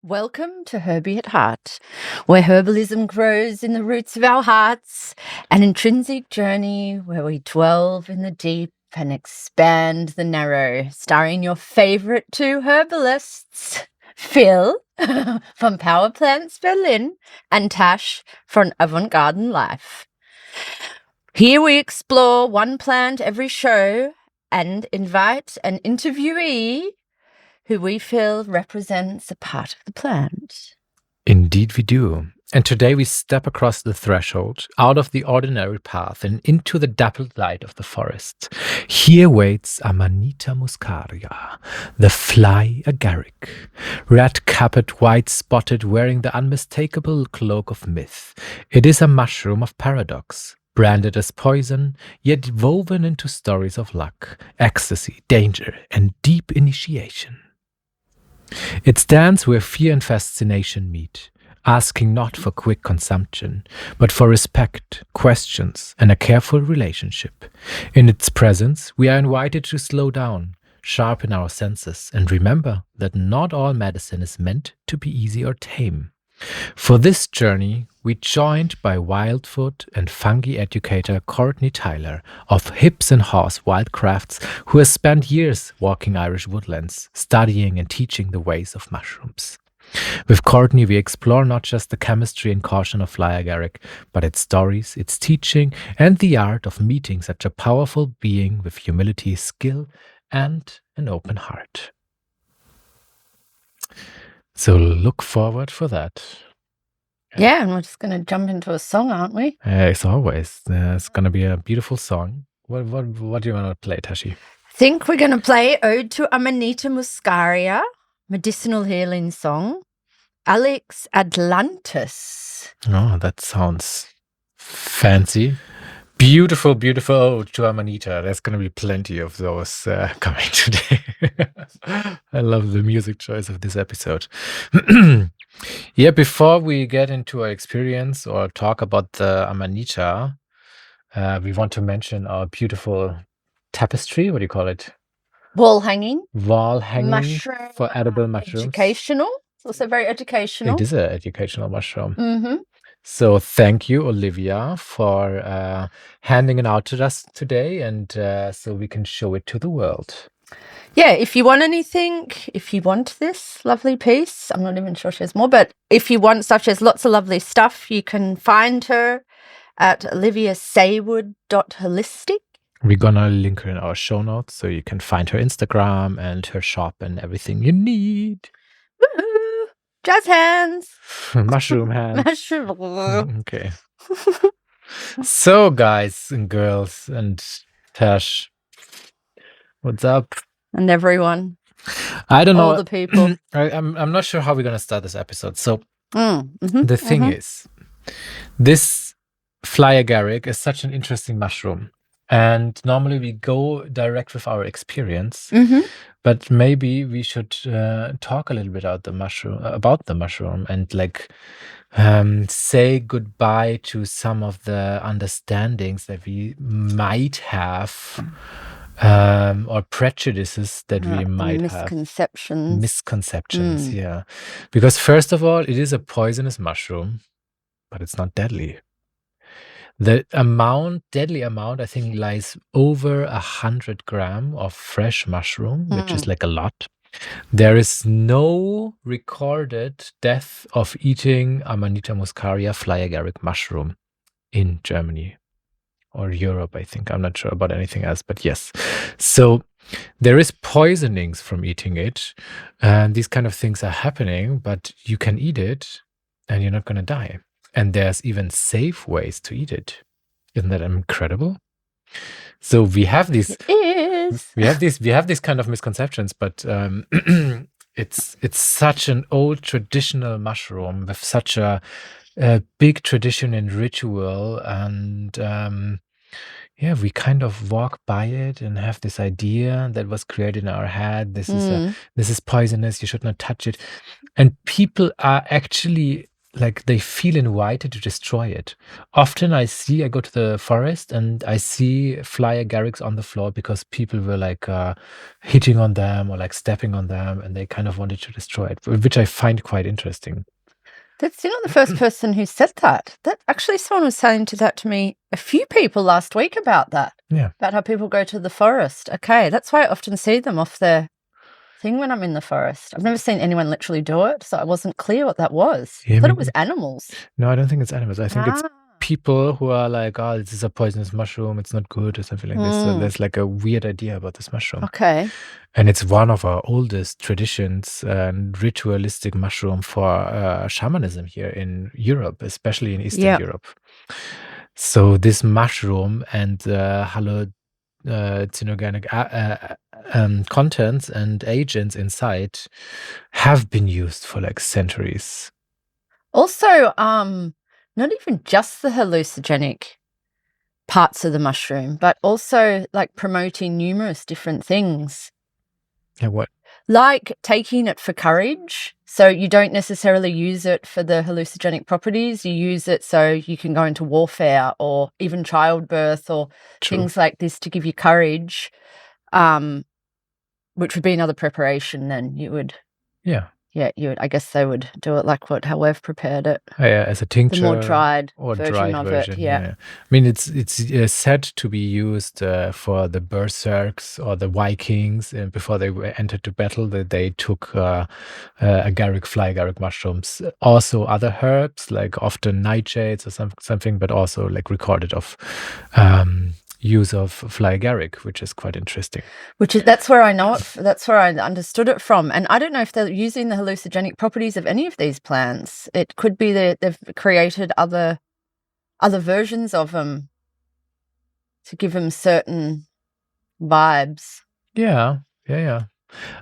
Welcome to Herby at Heart, where herbalism grows in the roots of our hearts, an intrinsic journey where we delve in the deep and expand the narrow, starring your favorite two herbalists, Phil from Power.plants.berlin and Tash from avant.garden.life. Here we explore one plant every show and invite an interviewee who we feel represents a part of the plant. Indeed we do. And today we step across the threshold, out of the ordinary path and into the dappled light of the forest. Here waits Amanita Muscaria, the fly agaric, red-capped, white-spotted, wearing the unmistakable cloak of myth. It is a mushroom of paradox, branded as poison, yet woven into stories of luck, ecstasy, danger, and deep initiation. It stands where fear and fascination meet, asking not for quick consumption, but for respect, questions, and a careful relationship. In its presence, we are invited to slow down, sharpen our senses, and remember that not all medicine is meant to be easy or tame. For this journey, we joined by wildfoot and fungi educator Courtney of Hips and Haws Wildcrafts, who has spent years walking Irish woodlands, studying and teaching the ways of mushrooms. With Courtney, we explore not just the chemistry and caution of fly agaric, but its stories, its teaching, and the art of meeting such a powerful being with humility, skill, and an open heart. So look forward for that. Yeah, and we're just going to jump into a song, aren't we? As always, it's going to be a beautiful song. What do you want to play, Tashi? I think we're going to play Ode to Amanita Muscaria, medicinal healing song, Alex Atlantis. Oh, that sounds fancy. Beautiful, beautiful ode to Amanita. There's going to be plenty of those coming today. I love the music choice of this episode. Yeah, before we get into our experience or talk about the Amanita, we want to mention our beautiful tapestry. What do you call it? Wall hanging. Wall hanging Mushroom. for edible mushrooms. Educational. It's also very educational. It is an educational mushroom. Mm-hmm. So thank you, Olivia, for handing it out to us today, and so we can show it to the world. Yeah, if you want anything, if you want this lovely piece, I'm not even sure she has more, but if you want stuff, she has lots of lovely stuff. You can find her at oliviasaywood.holistic. We're gonna link her in our show notes, so you can find her Instagram and her shop and everything you need. Woohoo! Jazz hands. Mushroom hands. Mushroom. Okay. So, guys and girls and Tash, what's up? And everyone. I don't know. All the people. I'm not sure how we're gonna start this episode. So Mm-hmm, the thing is, this fly agaric is such an interesting mushroom. And normally we go direct with our experience, but maybe we should talk a little bit about the mushroom, and like say goodbye to some of the understandings that we might have, or prejudices that we might have. Misconceptions, yeah. Because first of all, it is a poisonous mushroom, but it's not deadly. The deadly amount, I think, lies over 100 grams of fresh mushroom, which is like a lot. There is no recorded death of eating Amanita muscaria fly agaric mushroom in Germany or Europe, I think. I'm not sure about anything else, but yes. So there is poisonings from eating it, and these kind of things are happening, but you can eat it and you're not going to die. And there's even safe ways to eat it. Isn't that incredible? So we have these. We have these kind of misconceptions, but it's such an old traditional mushroom with such a big tradition and ritual, and yeah, we kind of walk by it and have this idea that was created in our head. This is poisonous. You should not touch it, and people are actually like they feel invited to destroy it. Often I go to the forest and I see fly agarics on the floor because people were like hitting on them or like stepping on them, and they kind of wanted to destroy it, which I find quite interesting. That's You're not the first person who said that. That actually, someone was saying that to me, a few people last week about that. Yeah. About how people go to the forest. Okay, that's why I often see them off their thing when I'm in the forest. I've never seen anyone literally do it, so I wasn't clear what that was. Yeah, I thought it was animals. no, I don't think it's animals. I think it's Ah. people who are like, oh, this is a poisonous mushroom, it's not good, or something like this. So there's like a weird idea about this mushroom. Okay. And it's one of our oldest traditions and ritualistic mushroom for shamanism here in Europe, especially in Eastern Europe. So this mushroom and hallucinogenic contents and agents inside have been used for like centuries. Also, not even just the hallucinogenic parts of the mushroom, but also like promoting numerous different things. Yeah, what? Like taking it for courage. So you don't necessarily use it for the hallucinogenic properties. You use it so you can go into warfare or even childbirth or things like this to give you courage, which would be another preparation then. You would. Yeah, you would. I guess they would do it like how we've prepared it. As a tincture, the more dried or version dried of version. it. Yeah. I mean, it's said to be used for the berserks or the Vikings, and before they entered the battle, that they took agaric, fly agaric mushrooms. Also, other herbs like often nightshades or something, but also like recorded of use of fly agaric, which is quite interesting. That's where I know it. That's where I understood it from. And I don't know if they're using the hallucinogenic properties of any of these plants. It could be that they've created other versions of them to give them certain vibes. Yeah.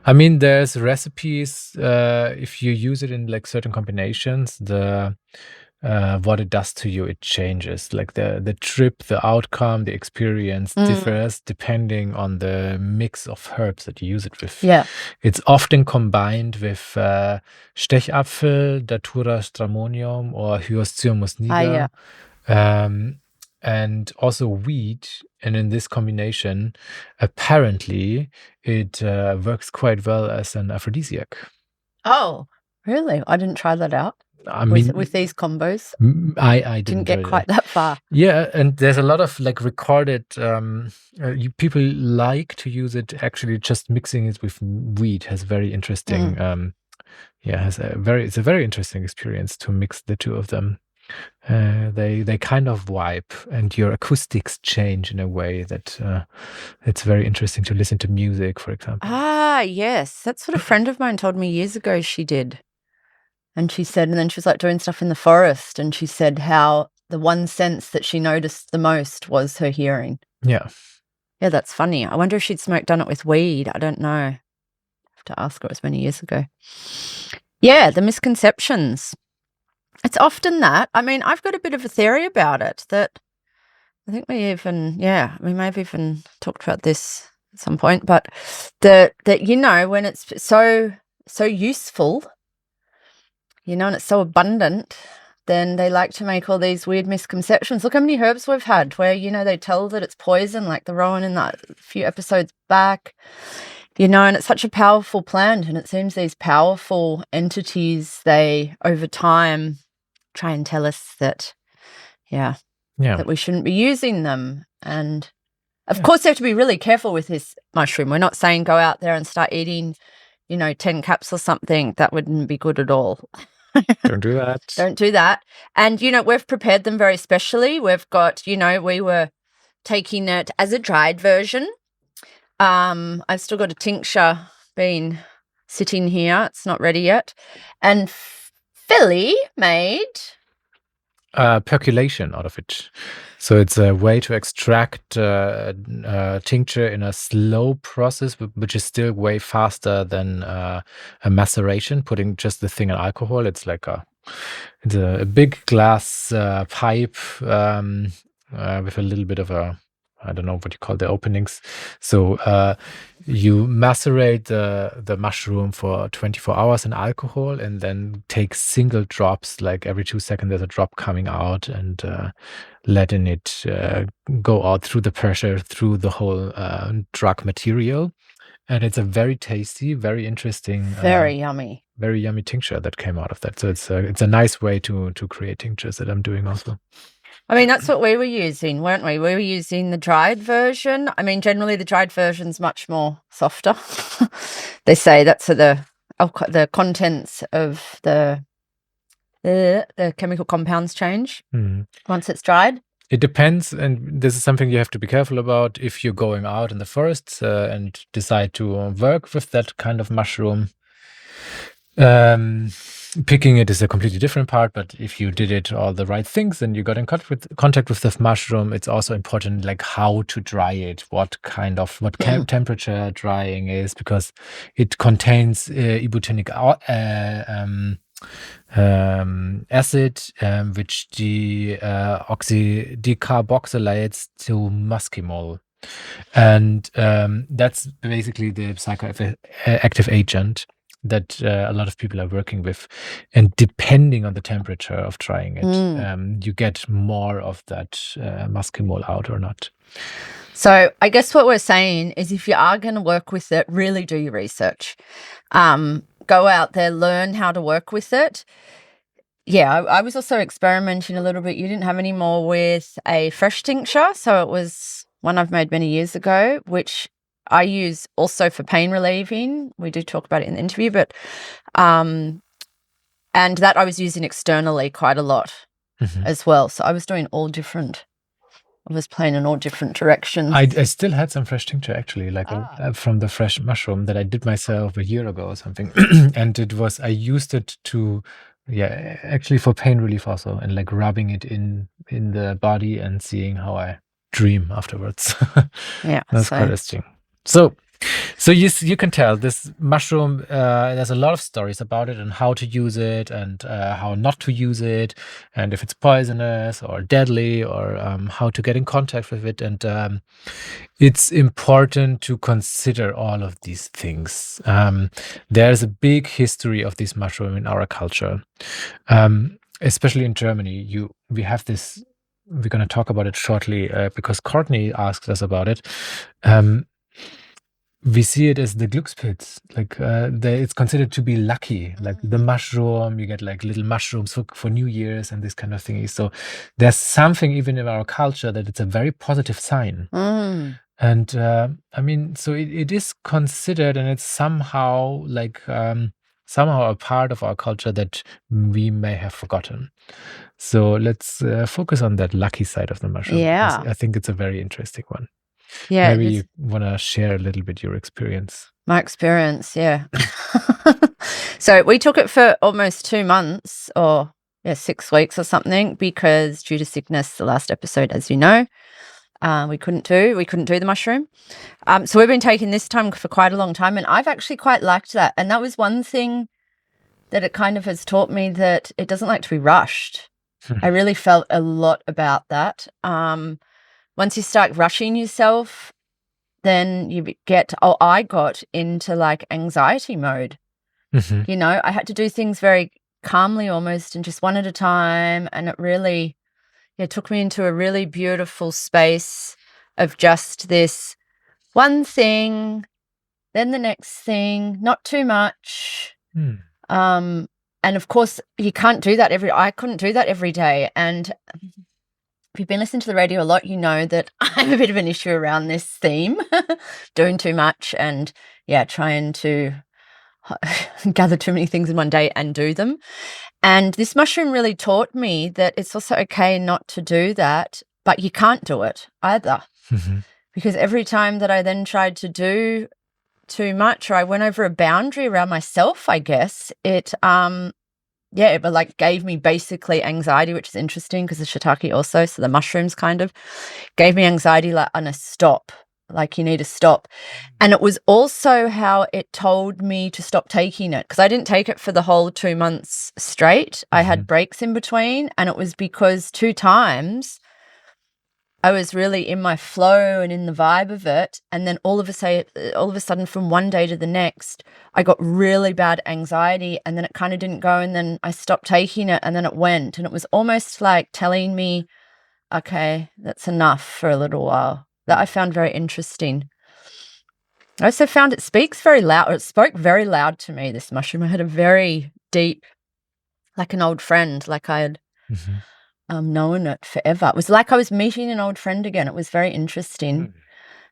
I mean, there's recipes. If you use it in like certain combinations, what it does to you, it changes. Like the trip, the outcome, the experience differs depending on the mix of herbs that you use it with. Yeah. It's often combined with Stechapfel, Datura stramonium, or Hyoscyamus niger. And also wheat. And in this combination, apparently, it works quite well as an aphrodisiac. Oh, really? I didn't try that out. I mean, with these combos, I didn't get quite that far. Yeah, and there's a lot of like recorded. People like to use it. Actually, just mixing it with wheat has very interesting. It's a very interesting experience to mix the two of them. They kind of vibe, and your acoustics change in a way that it's very interesting to listen to music, for example. Ah, yes, that's what a friend of mine told me years ago she did. And she said, and then she was like doing stuff in the forest, and she said how the one sense that she noticed the most was her hearing. Yeah. Yeah, that's funny. I wonder if she'd done it with weed. I don't know. I have to ask her. It was many years ago. Yeah, the misconceptions. It's often that. I mean, I've got a bit of a theory about it that I think we may have even talked about this at some point, but that when it's so useful, and it's so abundant, then they like to make all these weird misconceptions. Look how many herbs we've had where, they tell that it's poison, like the rowan in that few episodes back, and it's such a powerful plant. And it seems these powerful entities, they, over time, try and tell us that, that we shouldn't be using them. And of course, you have to be really careful with this mushroom. We're not saying go out there and start eating, 10 caps or something. That wouldn't be good at all. Don't do that. Don't do that. And, we've prepared them very specially. We've got, we were taking it as a dried version. I've still got a tincture being sitting here. It's not ready yet. And Philly made percolation out of it. So it's a way to extract tincture in a slow process, which is still way faster than a maceration, putting just the thing in alcohol. It's like it's a big glass pipe with a little bit of a I don't know what you call the openings. So you macerate the mushroom for 24 hours in alcohol, and then take single drops, like every 2 seconds there's a drop coming out, and letting it go out through the pressure through the whole drug material. And it's a very tasty, very interesting, Very yummy. very yummy tincture that came out of that. So it's a nice way to create tinctures that I'm doing also. I mean, that's what we were using, weren't we? We were using the dried version. I mean, generally the dried version's much more softer. They say that's the contents of the chemical compounds change once it's dried. It depends, and this is something you have to be careful about if you're going out in the forests and decide to work with that kind of mushroom. Picking it is a completely different part, but if you did it all the right things and you got in contact with this mushroom, it's also important, like how to dry it, what temperature drying is, because it contains ibutenic acid, which decarboxylates to muscimol. And that's basically the psychoactive agent that a lot of people are working with. And depending on the temperature of drying it, you get more of that muscimol out or not. So I guess what we're saying is, if you are going to work with it, really do your research. Go out there, learn how to work with it. Yeah, I was also experimenting a little bit. You didn't have any more with a fresh tincture. So it was one I've made many years ago, which I use also for pain relieving. We do talk about it in the interview, but and that I was using externally quite a lot as well. So I was doing all different. I was playing in all different directions. I still had some fresh tincture, actually, like from the fresh mushroom that I did myself a year ago or something. And I used it to, actually for pain relief also, and like rubbing it in the body and seeing how I dream afterwards. Yeah, that's quite interesting. So you can tell this mushroom, there's a lot of stories about it and how to use it and how not to use it, and if it's poisonous or deadly, or how to get in contact with it. And it's important to consider all of these things. There's a big history of this mushroom in our culture, especially in Germany. We have this. We're going to talk about it shortly because Courtney asked us about it. We see it as the Glückspilz, like it's considered to be lucky, like the mushroom. You get like little mushrooms for New Year's and this kind of thing. So there's something even in our culture that it's a very positive sign. And I mean, so it is considered, and it's somehow like somehow a part of our culture that we may have forgotten. So let's focus on that lucky side of the mushroom. Yeah, I think it's a very interesting one. Yeah, maybe you want to share a little bit your experience. My experience, yeah. So we took it for almost 2 months, or 6 weeks or something, because due to sickness, the last episode, as you know, we couldn't do the mushroom. So we've been taking this time for quite a long time, and I've actually quite liked that. And that was one thing that it kind of has taught me, that it doesn't like to be rushed. I really felt a lot about that. Once you start rushing yourself, then I got into like anxiety mode. You know, I had to do things very calmly almost, and just one at a time. And it really, took me into a really beautiful space of just this one thing, then the next thing, not too much. And of course, I couldn't do that every day. And if you've been listening to the radio a lot, you know that I have a bit of an issue around this theme, doing too much and, trying to gather too many things in one day and do them. And this mushroom really taught me that it's also okay not to do that, but you can't do it either. Because every time that I then tried to do too much, or I went over a boundary around myself, I guess, it like gave me basically anxiety, which is interesting because the shiitake also, so the mushrooms kind of gave me anxiety, like on a stop, like you need to stop. And it was also how it told me to stop taking it, because I didn't take it for the whole 2 months straight. I had breaks in between, and it was because 2 times I was really in my flow and in the vibe of it. And then all of a sudden, from one day to the next, I got really bad anxiety, and then it kind of didn't go. And then I stopped taking it, and then it went. And it was almost like telling me, okay, that's enough for a little while. That I found very interesting. I also found it spoke very loud to me, this mushroom. I had a very deep, like an old friend, like I had known it forever. It was like I was meeting an old friend again. It was very interesting.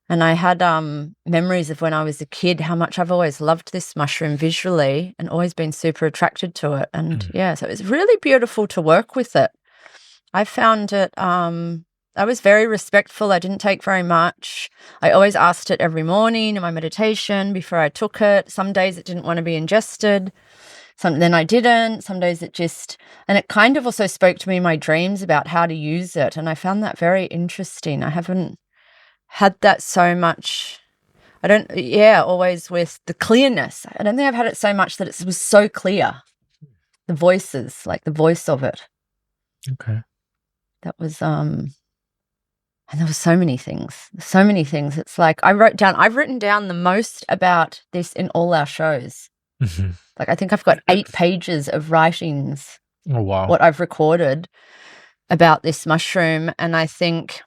And I had memories of when I was a kid, how much I've always loved this mushroom visually and always been super attracted to it. And yeah, so it was really beautiful to work with it. I found it, I was very respectful. I didn't take very much. I always asked it every morning in my meditation before I took it. Some days it didn't want to be ingested. Then I didn't. Some days and it kind of also spoke to me in my dreams about how to use it. And I found that very interesting. I haven't had that so much. Always with the clearness. I don't think I've had it so much that it was so clear. The voices, like the voice of it. Okay. That was, and there were so many things. It's like I've written down the most about this in all our shows. Like I think I've got 8 pages of writings. Oh, wow. What I've recorded about this mushroom. And I think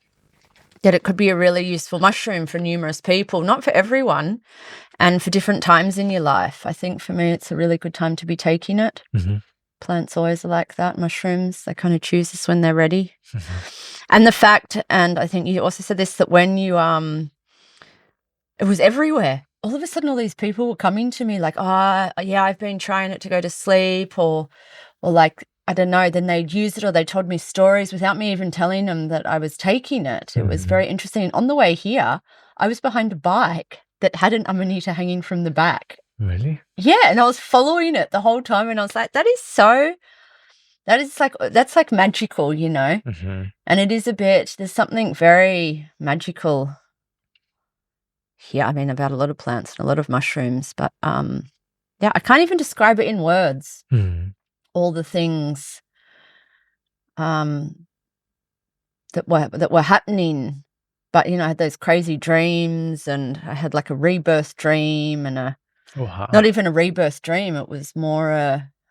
that it could be a really useful mushroom for numerous people, not for everyone, and for different times in your life. I think for me, it's a really good time to be taking it. Plants always are like that. Mushrooms, they kind of choose us when they're ready. And the fact, and I think you also said this, that when you, it was everywhere. All of a sudden, all these people were coming to me like, oh, yeah, I've been trying it to go to sleep, or like, I don't know, then they'd use it, or they told me stories without me even telling them that I was taking it. It was very interesting. And on the way here, I was behind a bike that had an Amanita hanging from the back. Really? Yeah, and I was following it the whole time, and I was like, that's like magical, you know? And it is there's something very magical here. I mean, about a lot of plants and a lot of mushrooms, but yeah, I can't even describe it in words. All the things that were happening. But, you know, I had those crazy dreams, and I had like a rebirth dream, and not even a rebirth dream. It was more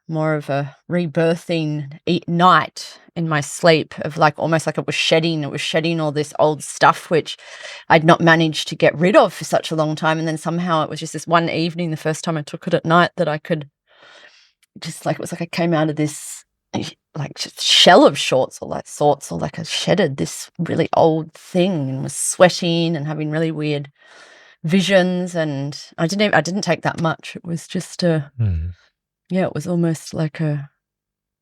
of a rebirthing night in my sleep, of like almost like it was shedding all this old stuff which I'd not managed to get rid of for such a long time. And then somehow it was just this one evening, the first time I took it at night, that I could just, like, it was like I came out of this like just shell of sorts, or like I shedded this really old thing and was sweating and having really weird visions. And I didn't take that much. It was just it was almost like a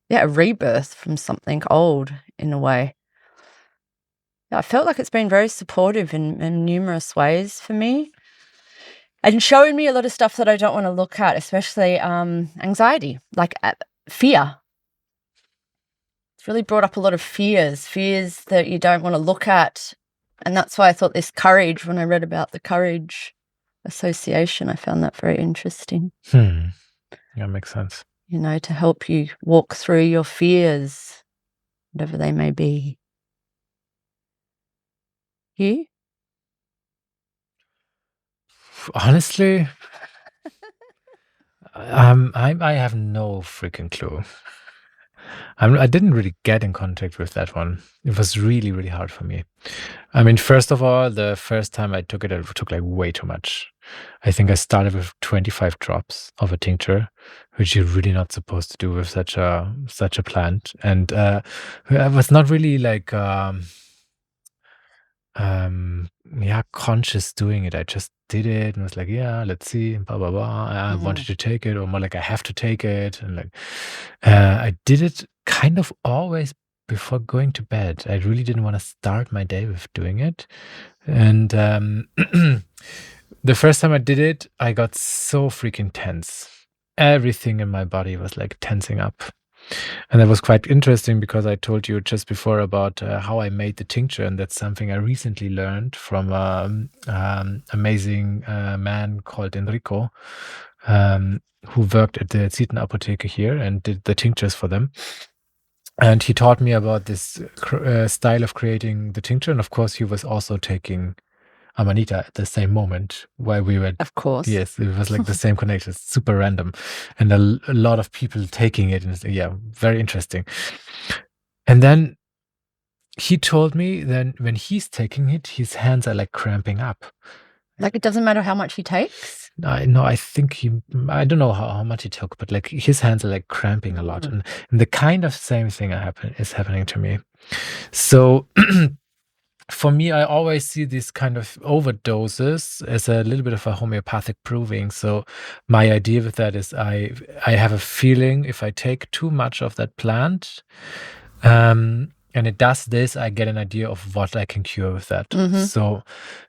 rebirth from something old in a way. I felt like it's been very supportive in numerous ways for me, and showing me a lot of stuff that I don't want to look at, especially anxiety, like fear. It's really brought up a lot of fears that you don't want to look at. And that's why I thought this courage, when I read about the courage association, I found that very interesting. Yeah, makes sense. You know, to help you walk through your fears, whatever they may be. You? Honestly, I have no freaking clue. I didn't really get in contact with that one. It was really, really hard for me. I mean, first of all, the first time I took like way too much. I think I started with 25 drops of a tincture, which you're really not supposed to do with such a plant. And I was not really like conscious doing it. I just did it and was like, yeah, let's see, blah blah blah. I wanted to take it, or more like I have to take it. And like I did it kind of always before going to bed. I really didn't want to start my day with doing it. And the first time I did it, I got so freaking tense. Everything in my body was like tensing up. And that was quite interesting, because I told you just before about how I made the tincture, and that's something I recently learned from an amazing man called Enrico, who worked at the Zietenapotheke here and did the tinctures for them. And he taught me about this style of creating the tincture. And of course, he was also taking Amanita at the same moment while we were. Of course. Yes, it was like the same connection. It's super random. And a lot of people taking it. And very interesting. And then he told me then when he's taking it, his hands are like cramping up. Like it doesn't matter how much he takes? I think I don't know how much he took, but like his hands are like cramping a lot. And the kind of same thing is happening to me. So for me, I always see these kind of overdoses as a little bit of a homeopathic proving. So my idea with that is I have a feeling if I take too much of that plant, and it does this, I get an idea of what I can cure with that. So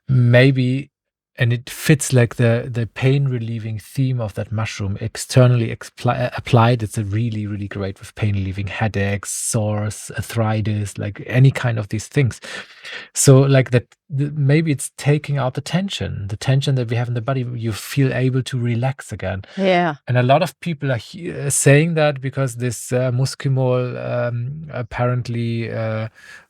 maybe, and it fits like the pain relieving theme of that mushroom externally applied. It's a really, really great with pain relieving headaches, sores, arthritis, like any kind of these things. So like that, maybe it's taking out the tension that we have in the body. You feel able to relax again. Yeah. And a lot of people are saying that because this muscimol apparently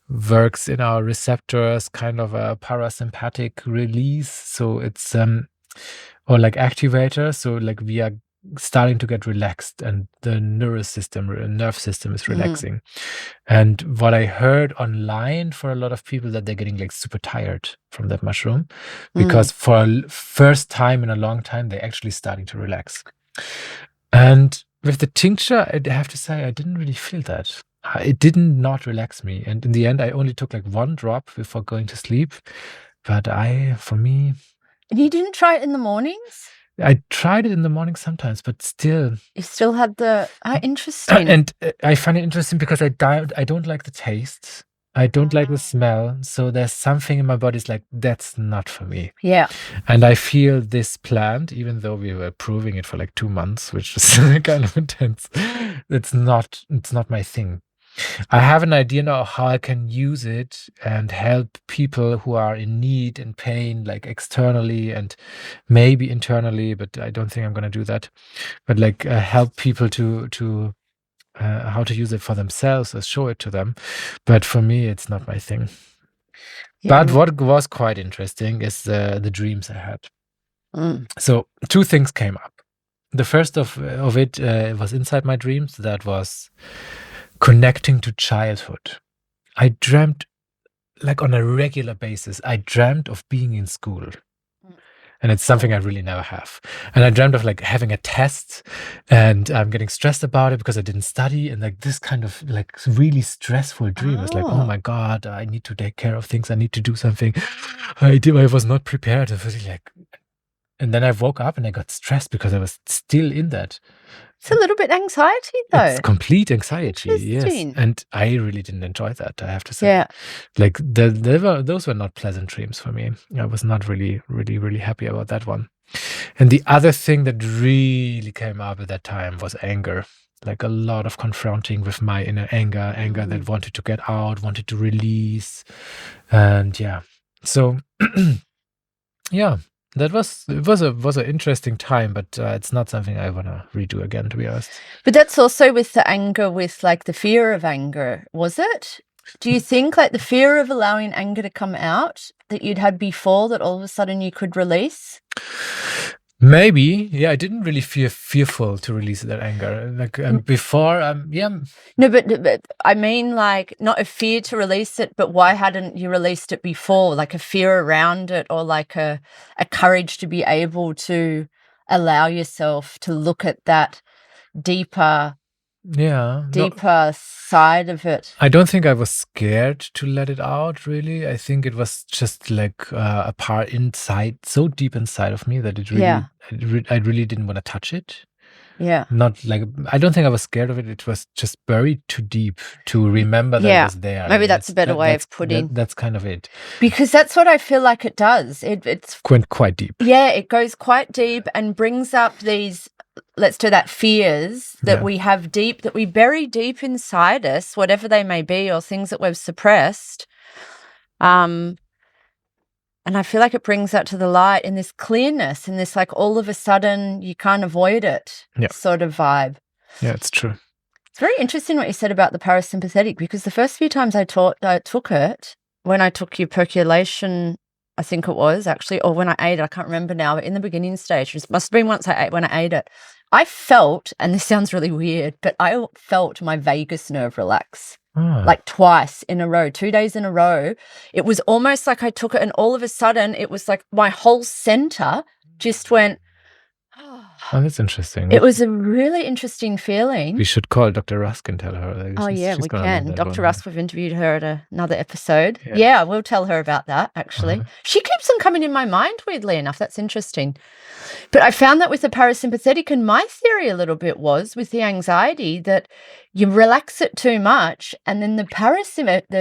works in our receptors, kind of a parasympathetic release. So it's or like activator. So like we are starting to get relaxed, and the nerve system is relaxing. And what I heard online for a lot of people that they're getting like super tired from that mushroom, because for a first time in a long time they're actually starting to relax. And with the tincture, I have to say I didn't really feel that. It did not relax me. And in the end, I only took like one drop before going to sleep. But for me... And you didn't try it in the mornings? I tried it in the morning sometimes, but still... You still had the... interesting. And I find it interesting because I don't like the taste. I don't like the smell. So there's something in my body is like, that's not for me. Yeah. And I feel this plant, even though we were proving it for like 2 months, which is kind of intense, it's not my thing. I have an idea now how I can use it and help people who are in need and pain, like externally and maybe internally, but I don't think I'm going to do that. But like help people to how to use it for themselves or show it to them. But for me, it's not my thing. Yeah. But what was quite interesting is the dreams I had. So 2 things came up. The first of it was inside my dreams. That was connecting to childhood. I dreamt like on a regular basis. I dreamt of being in school. And it's something I really never have. And I dreamt of like having a test, and I'm getting stressed about it because I didn't study, and like this kind of like really stressful dream. It's like, oh my God, I need to take care of things. I need to do something. I was not prepared. It was like, and then I woke up and I got stressed because I was still in that. It's a little bit anxiety, though. It's complete anxiety, yes. And I really didn't enjoy that, I have to say. Yeah. Like those were not pleasant dreams for me. I was not really, really, really happy about that one. And the other thing that really came up at that time was anger. Like a lot of confronting with my inner anger that wanted to get out, wanted to release. And yeah. So yeah. It was an interesting time, but it's not something I want to redo again, to be honest. But that's also with the anger, with like the fear of anger, was it? Do you think like the fear of allowing anger to come out that you'd had before, that all of a sudden you could release? Maybe, yeah. I didn't really feel fearful to release that anger. Like before, yeah. No, but I mean, like not a fear to release it, but why hadn't you released it before? Like a fear around it, or like a courage to be able to allow yourself to look at that deeper side of it. I don't think I was scared to let it out, really. I think it was just like a part inside, so deep inside of me that it really, I really didn't want to touch it. Yeah. Not like, I don't think I was scared of it. It was just buried too deep to remember that it was there. Maybe that's a better way of putting. That's kind of it. Because that's what I feel like it does. It's quite deep. Yeah, it goes quite deep and brings up these, let's do that, fears that we have deep, that we bury deep inside us, whatever they may be, or things that we've suppressed. And I feel like it brings that to the light in this clearness, in this like all of a sudden you can't avoid it sort of vibe. Yeah, it's true. It's very interesting what you said about the parasympathetic, because the first few times I took it, when I took your percolation, I think it was actually, or when I ate it, I can't remember now, but in the beginning stage, it must have been when I ate it, I felt, and this sounds really weird, but I felt my vagus nerve relax. Like twice in a row, 2 days in a row. It was almost like I took it and all of a sudden it was like my whole center just went. Oh, that's interesting. It was a really interesting feeling. We should call Dr. Rusk and tell her. Oh, yeah, we can. Dr. One. Rusk, we've interviewed her at another episode. Yeah, we'll tell her about that, actually. She keeps on coming in my mind, weirdly enough. That's interesting. But I found that with the parasympathetic, and my theory a little bit was with the anxiety that you relax it too much, and then the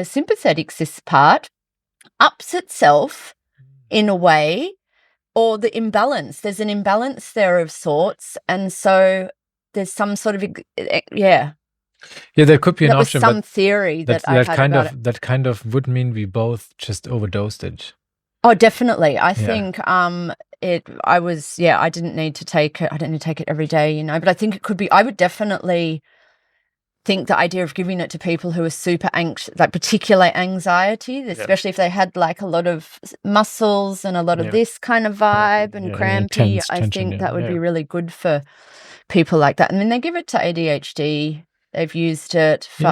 sympathetic part ups itself in a way, or the imbalance. There's an imbalance there of sorts, and so there's some sort of Yeah, there could be an option. Some theory that I had about it. That kind of would mean we both just overdosed it. Oh, definitely. I think I didn't need to take it. I didn't need to take it every day, but I think it could be. I would definitely think the idea of giving it to people who are super anxious, like particular anxiety, especially if they had like a lot of muscles and a lot of this kind of vibe and crampy, I think that would be really good for people like that. And then they give it to ADHD. They've used it for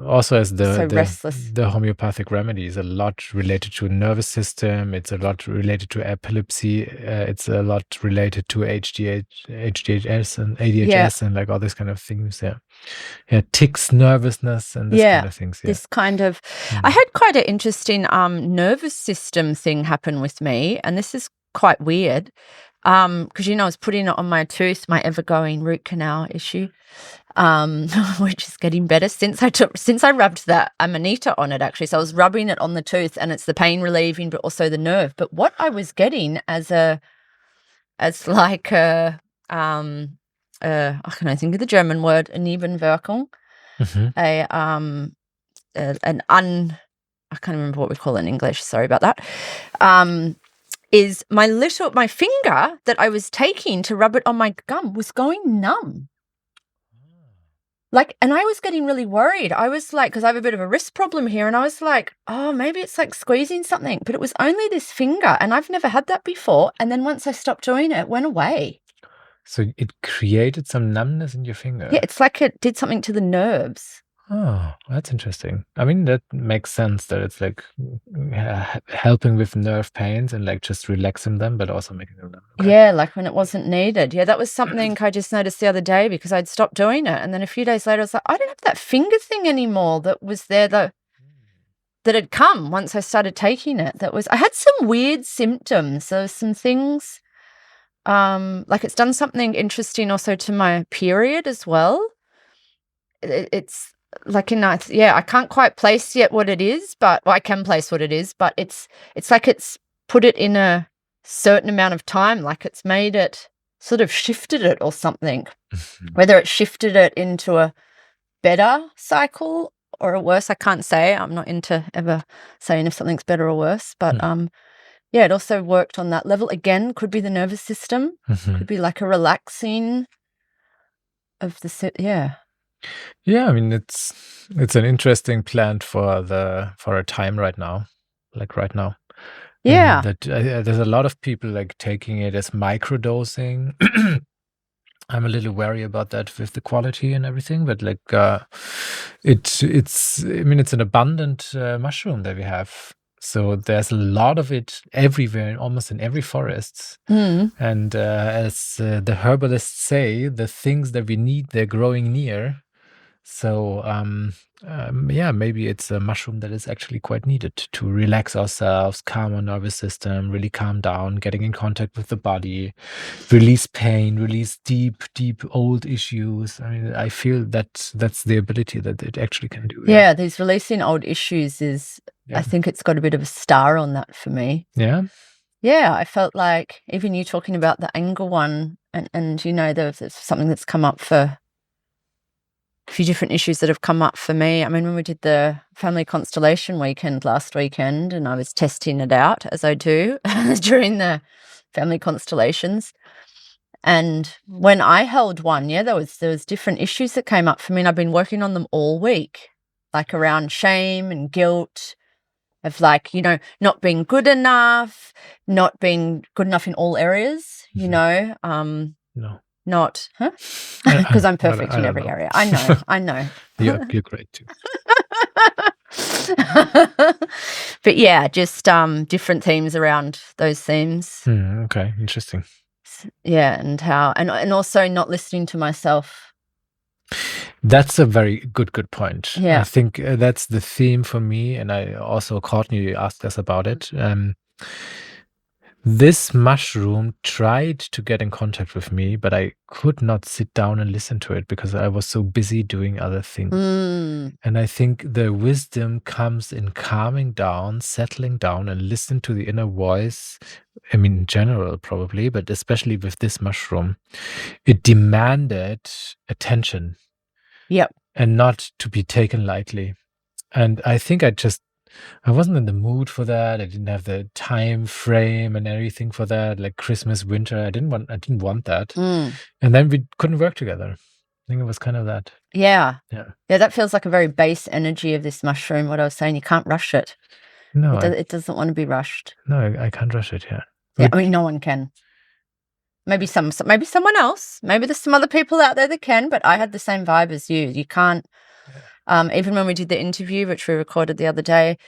also as the homeopathic remedy is a lot related to nervous system. It's a lot related to epilepsy. It's a lot related to HDHS and ADHS and like all these kind of things. Tics, nervousness, and this kind of things. This kind of I had quite an interesting nervous system thing happen with me, and this is quite weird because I was putting it on my tooth, my ever-going root canal issue. Which is getting better since I rubbed that Amanita on it, actually. So I was rubbing it on the tooth, and it's the pain relieving, but also the nerve. But what I was getting I can think of the German word, a Nebenwirkung, I can't remember what we call it in English. Sorry about that. Is my finger that I was taking to rub it on my gum was going numb. And I was getting really worried. I was like, because I have a bit of a wrist problem here, and I was like, oh, maybe it's like squeezing something. But it was only this finger, and I've never had that before. And then once I stopped doing it, it went away. So it created some numbness in your finger? Yeah, it's like it did something to the nerves. Oh, that's interesting. I mean, that makes sense that it's like helping with nerve pains and like just relaxing them, but also making them numb. Okay. Yeah, like when it wasn't needed. Yeah, that was something I just noticed the other day because I'd stopped doing it. And then a few days later, I was like, I don't have that finger thing anymore that was there that had come once I started taking it. I had some weird symptoms. There were some things, like it's done something interesting also to my period as well. It's like I can't quite place yet what it is, but I can place what it is, but it's like it's put it in a certain amount of time, like it's made it sort of shifted it or something. Whether it shifted it into a better cycle or a worse, I can't say. I'm not into ever saying if something's better or worse, but it also worked on that level. Again, could be the nervous system, could be like a relaxing of the Yeah, I mean it's an interesting plant for a time right now, like right now. Yeah, there's a lot of people like taking it as microdosing. I'm a little wary about that with the quality and everything, but like it's an abundant mushroom that we have. So there's a lot of it everywhere, almost in every forest. And as the herbalists say, the things that we need, they're growing near. So maybe it's a mushroom that is actually quite needed to relax ourselves, calm our nervous system, really calm down, getting in contact with the body, release pain, release deep old issues. I mean, I feel that's the ability that it actually can do. Yeah, these releasing old issues is, I think it's got a bit of a star on that for me. Yeah. Yeah, I felt like even you talking about the anger one, and there's something that's come up for a few different issues that have come up for me. I mean, when we did the family constellation weekend last weekend, and I was testing it out as I do during the family constellations, And when I held one, there was different issues that came up for me, and I've been working on them all week, like around shame and guilt of like, not being good enough, not being good enough in all areas, No. not, because I'm perfect in every area. I know. You're great too. But yeah, just different themes around those themes. Okay, interesting. Yeah, and how, and also not listening to myself. That's a very good point. Yeah. I think that's the theme for me, and I also Courtney asked us about it. This mushroom tried to get in contact with me, but I could not sit down and listen to it because I was so busy doing other things. And I think the wisdom comes in calming down, settling down, and listen to the inner voice. I mean, in general, probably, but especially with this mushroom, it demanded attention. Yep. And not to be taken lightly. And I think I wasn't in the mood for that. I didn't have the time frame and everything for that, like Christmas, winter. I didn't want that. And then we couldn't work together. I think it was kind of that. Yeah. That feels like a very base energy of this mushroom. What I was saying, you can't rush it. No, it doesn't want to be rushed. No, I can't rush it. Yeah. I mean, no one can. Maybe someone else. Maybe there's some other people out there that can, but I had the same vibe as you. You can't. Even when we did the interview, which we recorded the other day,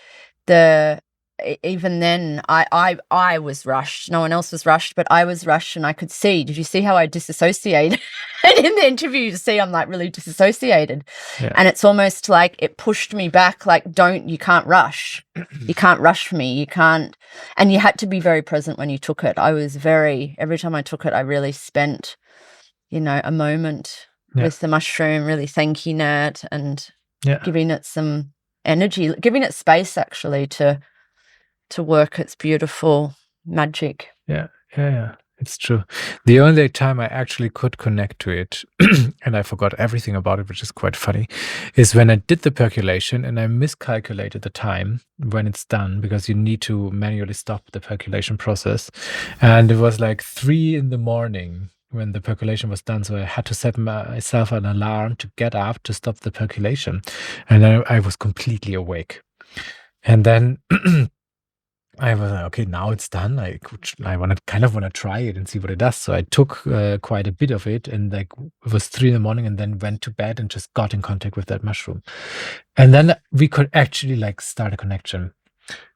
even then I was rushed. No one else was rushed, but I was rushed, and I could see. Did you see how I disassociated in the interview? You see, I'm like really disassociated, and it's almost like it pushed me back. Like, you can't rush. You can't rush me. You can't. And you had to be very present when you took it. Every time I took it, I really spent, a moment with the mushroom, really thanking it and giving it some energy, giving it space actually to work its beautiful magic. Yeah. It's true. The only time I actually could connect to it, and I forgot everything about it, which is quite funny, is when I did the percolation and I miscalculated the time when it's done, because you need to manually stop the percolation process. And it was like 3 a.m. when the percolation was done. So I had to set myself an alarm to get up to stop the percolation. And I was completely awake. And then I was like, okay, now it's done. I want to try it and see what it does. So I took quite a bit of it, and like it was 3 a.m, and then went to bed and just got in contact with that mushroom. And then we could actually like start a connection.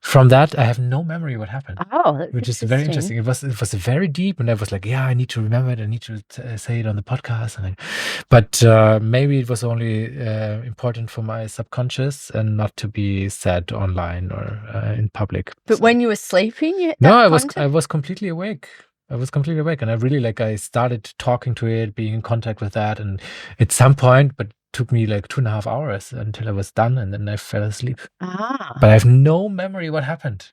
From that, I have no memory what happened. Oh, that's which is very interesting. It was very deep, and I was like, I need to remember it. I need to say it on the podcast. But maybe it was only important for my subconscious and not to be said online or in public. But when you were sleeping, I was completely awake. I was completely awake, and I really I started talking to it, being in contact with that, and at some point, but took me like 2.5 hours until I was done, and then I fell asleep. But I have no memory what happened.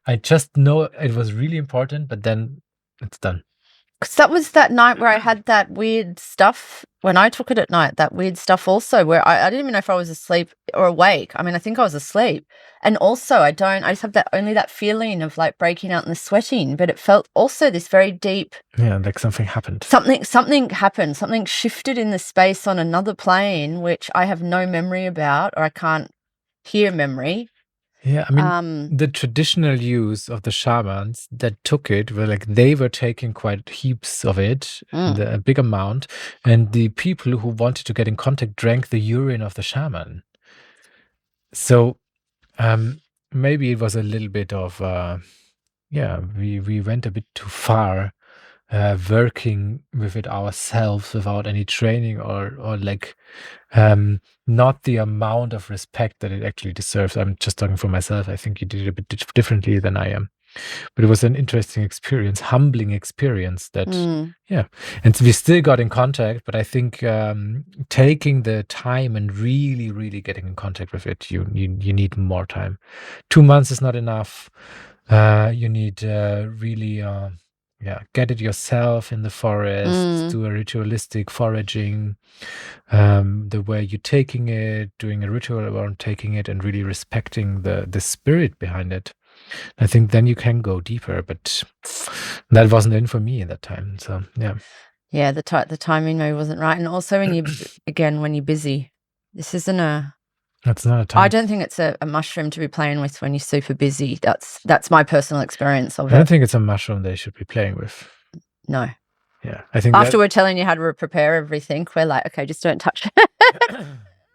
I just know it was really important, but then it's done. Because that was that night where I had that weird stuff when I took it at night, that weird stuff also where I didn't even know if I was asleep or awake. I mean, I think I was asleep. And also I just have only that feeling of like breaking out and the sweating, but it felt also this very deep. Yeah, like something happened. Something happened. Something shifted in the space on another plane, which I have no memory about, or I can't hear memory. Yeah, I mean, the traditional use of the shamans that took it were like they were taking quite heaps of it, a big amount, and the people who wanted to get in contact drank the urine of the shaman. So maybe it was a little bit of, we went a bit too far working with it ourselves without any training or like not the amount of respect that it actually deserves. I'm just talking for myself. I think you did it a bit differently than I am. But it was an interesting experience, humbling experience that, and so we still got in contact, but I think taking the time and really, really getting in contact with it, you need more time. 2 months is not enough. You need really, get it yourself in the forest, do a ritualistic foraging, the way you're taking it, doing a ritual around taking it, and really respecting the spirit behind it. I think then you can go deeper, but that wasn't in for me at that time. So yeah, the timing maybe wasn't right, and also when you're busy, this isn't a. That's not a time. I don't think it's a mushroom to be playing with when you're super busy. That's my personal experience of it. I don't think it's a mushroom they should be playing with. No. Yeah, I think after we're telling you how to prepare everything, we're like, okay, just don't touch it.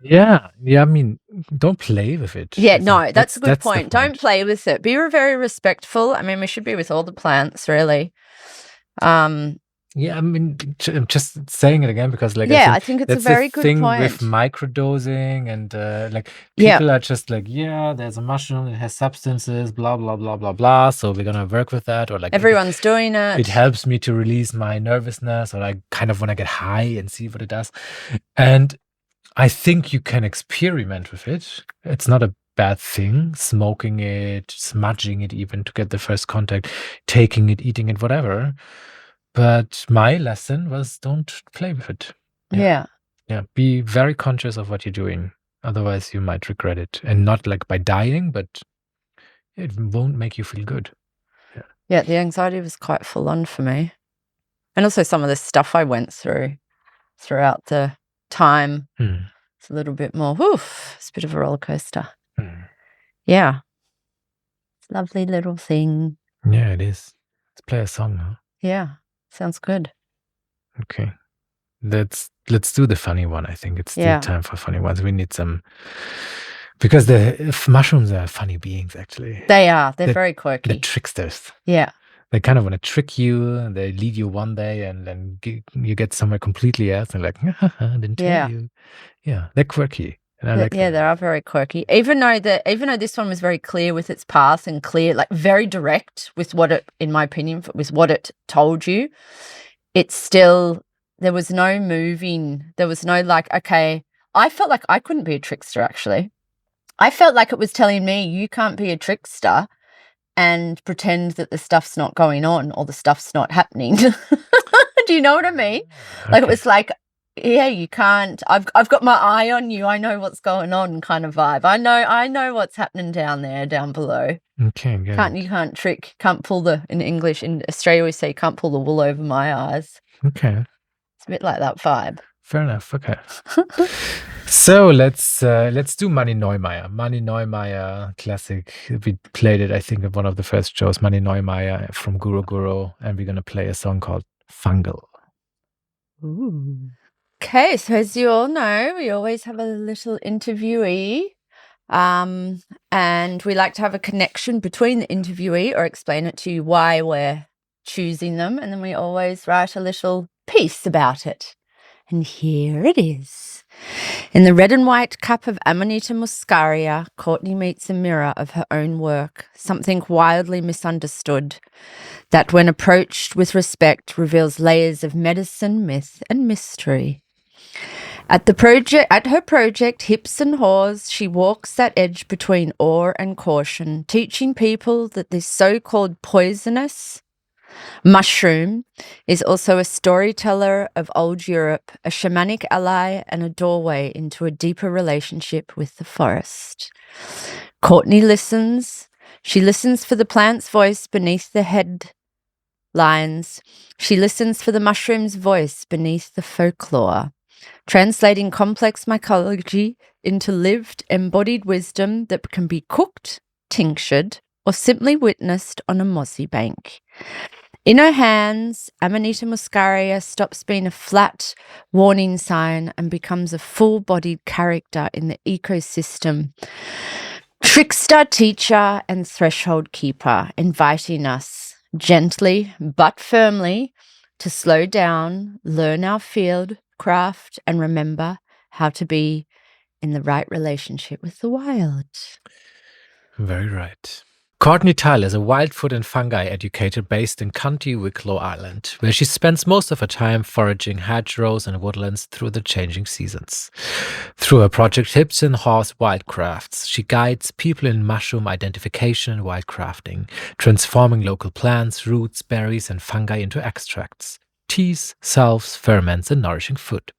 Yeah. I mean, don't play with it. Yeah, no, that's a good point. Don't play with it. Be very respectful. I mean, we should be with all the plants, really. Yeah, I mean, I'm just saying it again because, like, I think it's a very good thing point with microdosing and like people are just like, yeah, there's a mushroom, it has substances, blah blah blah blah blah. So we're gonna work with that, or like everyone's doing it. It helps me to release my nervousness, or I kind of want to get high and see what it does. And I think you can experiment with it. It's not a bad thing. Smoking it, smudging it, even to get the first contact, taking it, eating it, whatever. But my lesson was don't play with it. Yeah. Be very conscious of what you're doing. Otherwise, you might regret it. And not like by dying, but it won't make you feel good. Yeah, the anxiety was quite full on for me. And also some of the stuff I went through throughout the time. It's a little bit more, it's a bit of a roller coaster. Yeah. It's a lovely little thing. Yeah, it is. Let's play a song, huh? Yeah. Sounds good. Okay. Let's do the funny one. I think it's the time for funny ones. We need some, because the mushrooms are funny beings, actually. They are. They're very quirky. They're tricksters. Yeah. They kind of want to trick you, and they lead you one day, and then you get somewhere completely else, and like, I didn't tell you. Yeah, they're quirky. And I like them. They are very quirky. Even though this one was very clear with its path and clear, like very direct with what it, in my opinion, with what it told you, it's still, there was no moving. There was no like, okay, I felt like I couldn't be a trickster, actually. I felt like it was telling me you can't be a trickster and pretend that the stuff's not going on or the stuff's not happening. Do you know what I mean? Okay. Like it was like, yeah, you can't. I've got my eye on you. I know what's going on, kind of vibe. I know what's happening down below. Okay, good. You can't trick. Can't pull the, in English, in Australia we say you can't pull the wool over my eyes. Okay. It's a bit like that vibe. Fair enough. Okay. So let's do Manny Neumeier. Manny Neumeier, classic. We played it, I think, at one of the first shows. Manny Neumeier from Guru Guru, and we're gonna play a song called Fungal. Ooh. Okay, so as you all know, we always have a little interviewee, and we like to have a connection between the interviewee or explain it to you why we're choosing them, and then we always write a little piece about it. And here it is. In the red and white cup of Amanita Muscaria, Courtney meets a mirror of her own work, something wildly misunderstood, that when approached with respect reveals layers of medicine, myth, and mystery. At her project, Hips and Haws, she walks that edge between awe and caution, teaching people that this so-called poisonous mushroom is also a storyteller of old Europe, a shamanic ally, and a doorway into a deeper relationship with the forest. Courtney listens. She listens for the plant's voice beneath the headlines. She listens for the mushroom's voice beneath the folklore, translating complex mycology into lived, embodied wisdom that can be cooked, tinctured, or simply witnessed on a mossy bank. In her hands, Amanita Muscaria stops being a flat warning sign and becomes a full-bodied character in the ecosystem. Trickster, teacher, and threshold keeper, inviting us gently but firmly to slow down, learn our field, craft, and remember how to be in the right relationship with the wild. Very right. Courtney Tyler is a wild food and fungi educator based in County Wicklow, Ireland, where she spends most of her time foraging hedgerows and woodlands through the changing seasons. Through her project Hips and Haws Wildcrafts, she guides people in mushroom identification and wildcrafting, transforming local plants, roots, berries, and fungi into extracts, teas, salves, ferments, and nourishing food.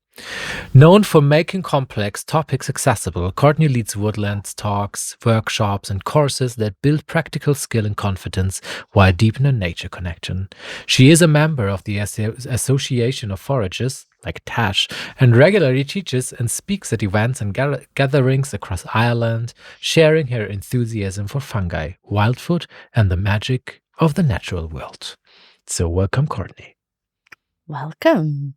Known for making complex topics accessible, Courtney leads woodlands talks, workshops, and courses that build practical skill and confidence while deepening nature connection. She is a member of the Association of Foragers, like TASH, and regularly teaches and speaks at events and gatherings across Ireland, sharing her enthusiasm for fungi, wild food, and the magic of the natural world. So, welcome, Courtney. Welcome.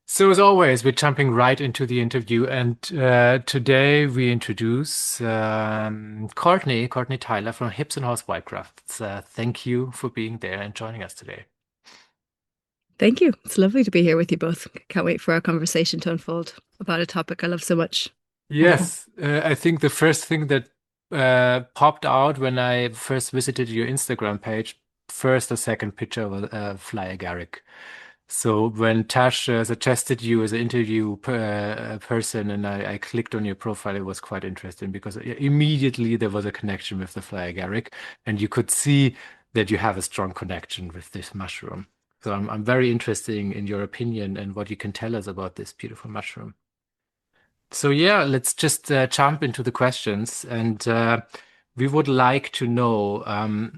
So, as always, we're jumping right into the interview, and today we introduce Courtney Tyler from Hips and Haws Wildcrafts. Thank you for being there and joining us today. Thank you. It's lovely to be here with you both. Can't wait for our conversation to unfold about a topic I love so much. Yes, I think the first thing that popped out when I first visited your Instagram page, first or second picture was fly agaric. So when Tash suggested you as an interview person, and I clicked on your profile, it was quite interesting because immediately there was a connection with the fly agaric, and you could see that you have a strong connection with this mushroom. So I'm very interested in your opinion and what you can tell us about this beautiful mushroom. So yeah, let's just jump into the questions, and we would like to know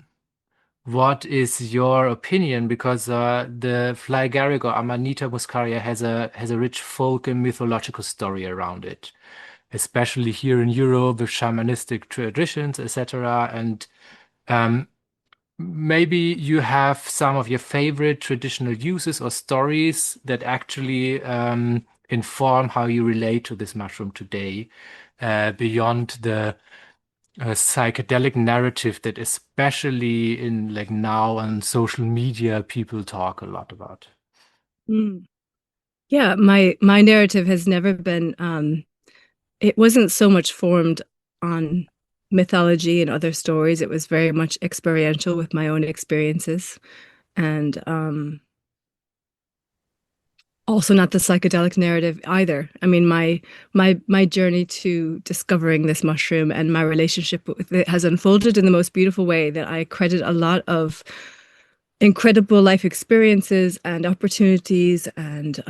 what is your opinion, because the fly agaric or Amanita muscaria has a rich folk and mythological story around it, especially here in Europe with shamanistic traditions, etc. And maybe you have some of your favorite traditional uses or stories that actually inform how you relate to this mushroom today, beyond the psychedelic narrative that especially in like now on social media people talk a lot about. Yeah, my narrative has never been it wasn't so much formed on mythology and other stories. It was very much experiential with my own experiences, and also not the psychedelic narrative either. I mean, my journey to discovering this mushroom and my relationship with it has unfolded in the most beautiful way that I credit a lot of incredible life experiences and opportunities and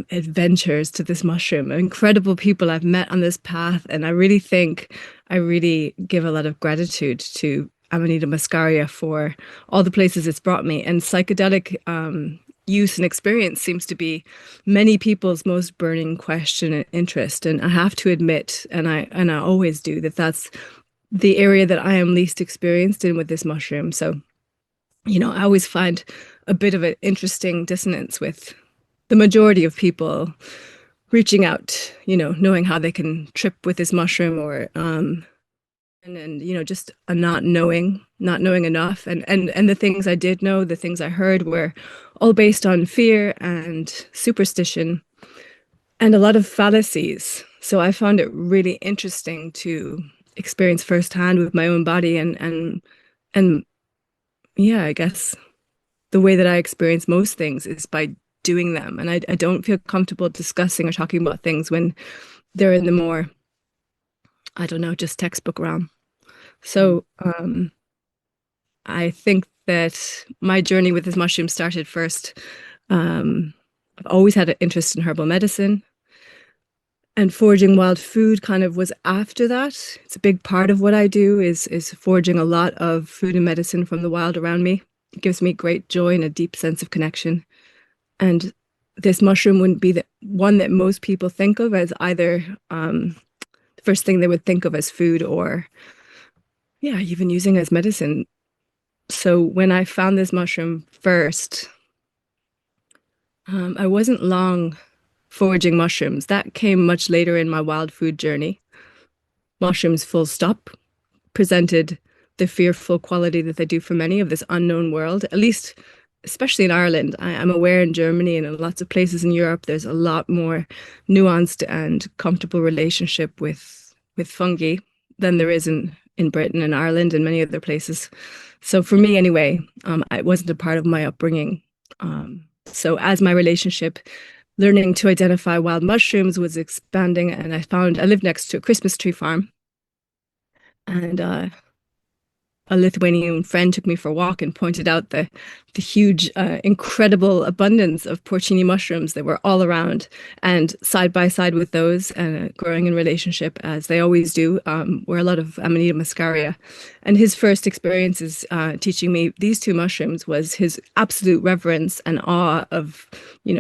adventures to this mushroom. Incredible people I've met on this path, and I really give a lot of gratitude to Amanita Muscaria for all the places it's brought me. And psychedelic use and experience seems to be many people's most burning question and interest. And I have to admit, and I always do, that that's the area that I am least experienced in with this mushroom. So, I always find a bit of an interesting dissonance with the majority of people reaching out, knowing how they can trip with this mushroom, or just a not knowing enough. And the things I did know, the things I heard were all based on fear and superstition and a lot of fallacies. So I found it really interesting to experience firsthand with my own body, and yeah, I guess the way that I experience most things is by doing them. And I don't feel comfortable discussing or talking about things when they're in the more, I don't know, just textbook realm. So I think that my journey with this mushroom started first. I've always had an interest in herbal medicine, and foraging wild food kind of was after that. It's a big part of what I do is foraging a lot of food and medicine from the wild around me. It gives me great joy and a deep sense of connection. And this mushroom wouldn't be the one that most people think of as either the first thing they would think of as food, or yeah, even using as medicine. So when I found this mushroom first, I wasn't long foraging mushrooms. That came much later in my wild food journey. Mushrooms, full stop, presented the fearful quality that they do for many of this unknown world, at least, especially in Ireland. I'm aware in Germany and in lots of places in Europe, there's a lot more nuanced and comfortable relationship with fungi than there is in Britain and Ireland and many other places. So for me, anyway, it wasn't a part of my upbringing. So as my relationship, learning to identify wild mushrooms was expanding, and I lived next to a Christmas tree farm. And a Lithuanian friend took me for a walk and pointed out the huge, incredible abundance of porcini mushrooms that were all around. And side by side with those, growing in relationship, as they always do, were a lot of Amanita Muscaria. And his first experiences teaching me these two mushrooms was his absolute reverence and awe of,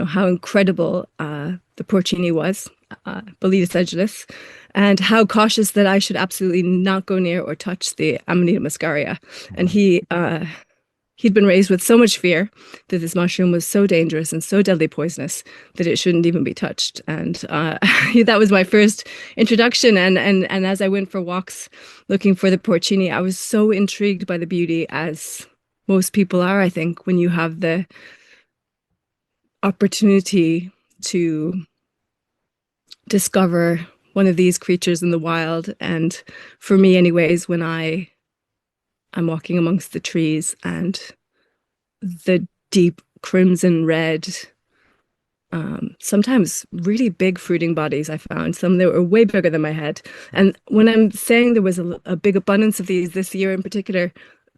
how incredible the porcini was, Boletus edulis, and how cautious that I should absolutely not go near or touch the Amanita Muscaria. And he'd been raised with so much fear that this mushroom was so dangerous and so deadly poisonous that it shouldn't even be touched. And that was my first introduction. And as I went for walks looking for the porcini, I was so intrigued by the beauty, as most people are, I think, when you have the opportunity to discover one of these creatures in the wild. And for me, anyways, when I'm walking amongst the trees and the deep crimson red, sometimes really big fruiting bodies, I found some that were way bigger than my head. And when I'm saying there was a big abundance of these this year in particular,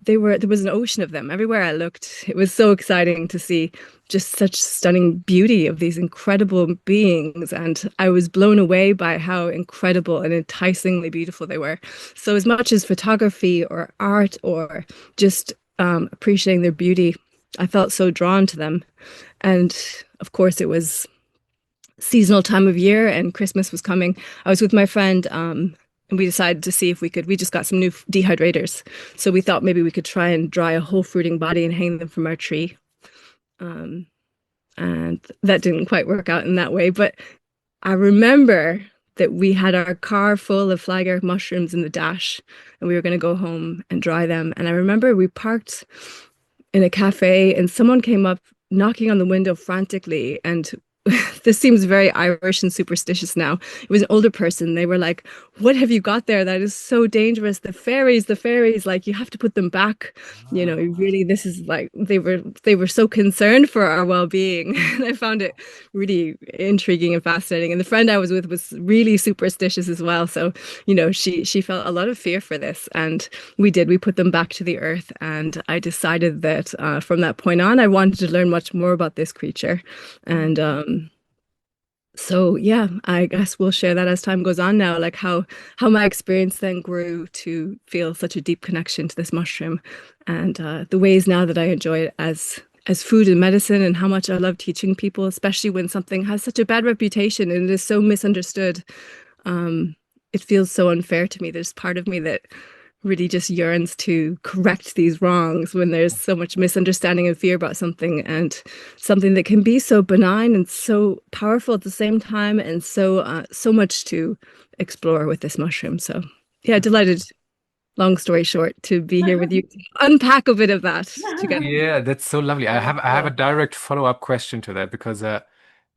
there was an ocean of them everywhere I looked. It was so exciting to see just such stunning beauty of these incredible beings. And I was blown away by how incredible and enticingly beautiful they were. So as much as photography or art or just appreciating their beauty, I felt so drawn to them. And of course, it was seasonal time of year and Christmas was coming. I was with my friend, and we decided to see if we just got some new dehydrators. So we thought maybe we could try and dry a whole fruiting body and hang them from our tree. And that didn't quite work out in that way. But I remember that we had our car full of fly agaric mushrooms in the dash, and we were going to go home and dry them. And I remember we parked in a cafe and someone came up knocking on the window frantically, and this seems very Irish and superstitious now. It was an older person. They were like, "What have you got there? That is so dangerous. The fairies, like you have to put them back. Really, this is like," they were so concerned for our well-being. And I found it really intriguing and fascinating. And the friend I was with was really superstitious as well. So, she felt a lot of fear for this. And we put them back to the earth. And I decided that from that point on, I wanted to learn much more about this creature. And so yeah, I guess we'll share that as time goes on now, like how my experience then grew to feel such a deep connection to this mushroom, and the ways now that I enjoy it as food and medicine, and how much I love teaching people, especially when something has such a bad reputation and it is so misunderstood. It feels so unfair to me. There's part of me that really just yearns to correct these wrongs when there's so much misunderstanding and fear about something, and something that can be so benign and so powerful at the same time, and so much to explore with this mushroom. So yeah, delighted, long story short, to be here with you to unpack a bit of that together. Yeah, that's so lovely. I have a direct follow-up question to that, because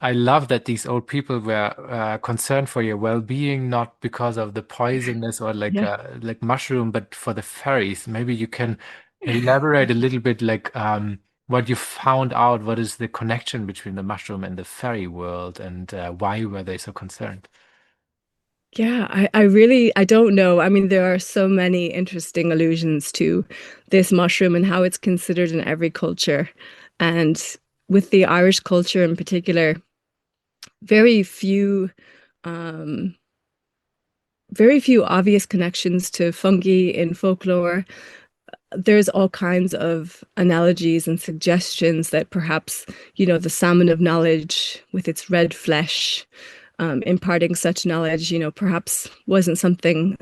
I love that these old people were concerned for your well-being, not because of the poisonous or Yeah. like mushroom, but for the fairies. Maybe you can elaborate a little bit, like what you found out. What is the connection between the mushroom and the fairy world, and why were they so concerned? Yeah, I don't know. I mean, there are so many interesting allusions to this mushroom and how it's considered in every culture. And with the Irish culture in particular, very few um, very few obvious connections to fungi in folklore. There's all kinds of analogies and suggestions that perhaps, the salmon of knowledge with its red flesh, imparting such knowledge, perhaps wasn't something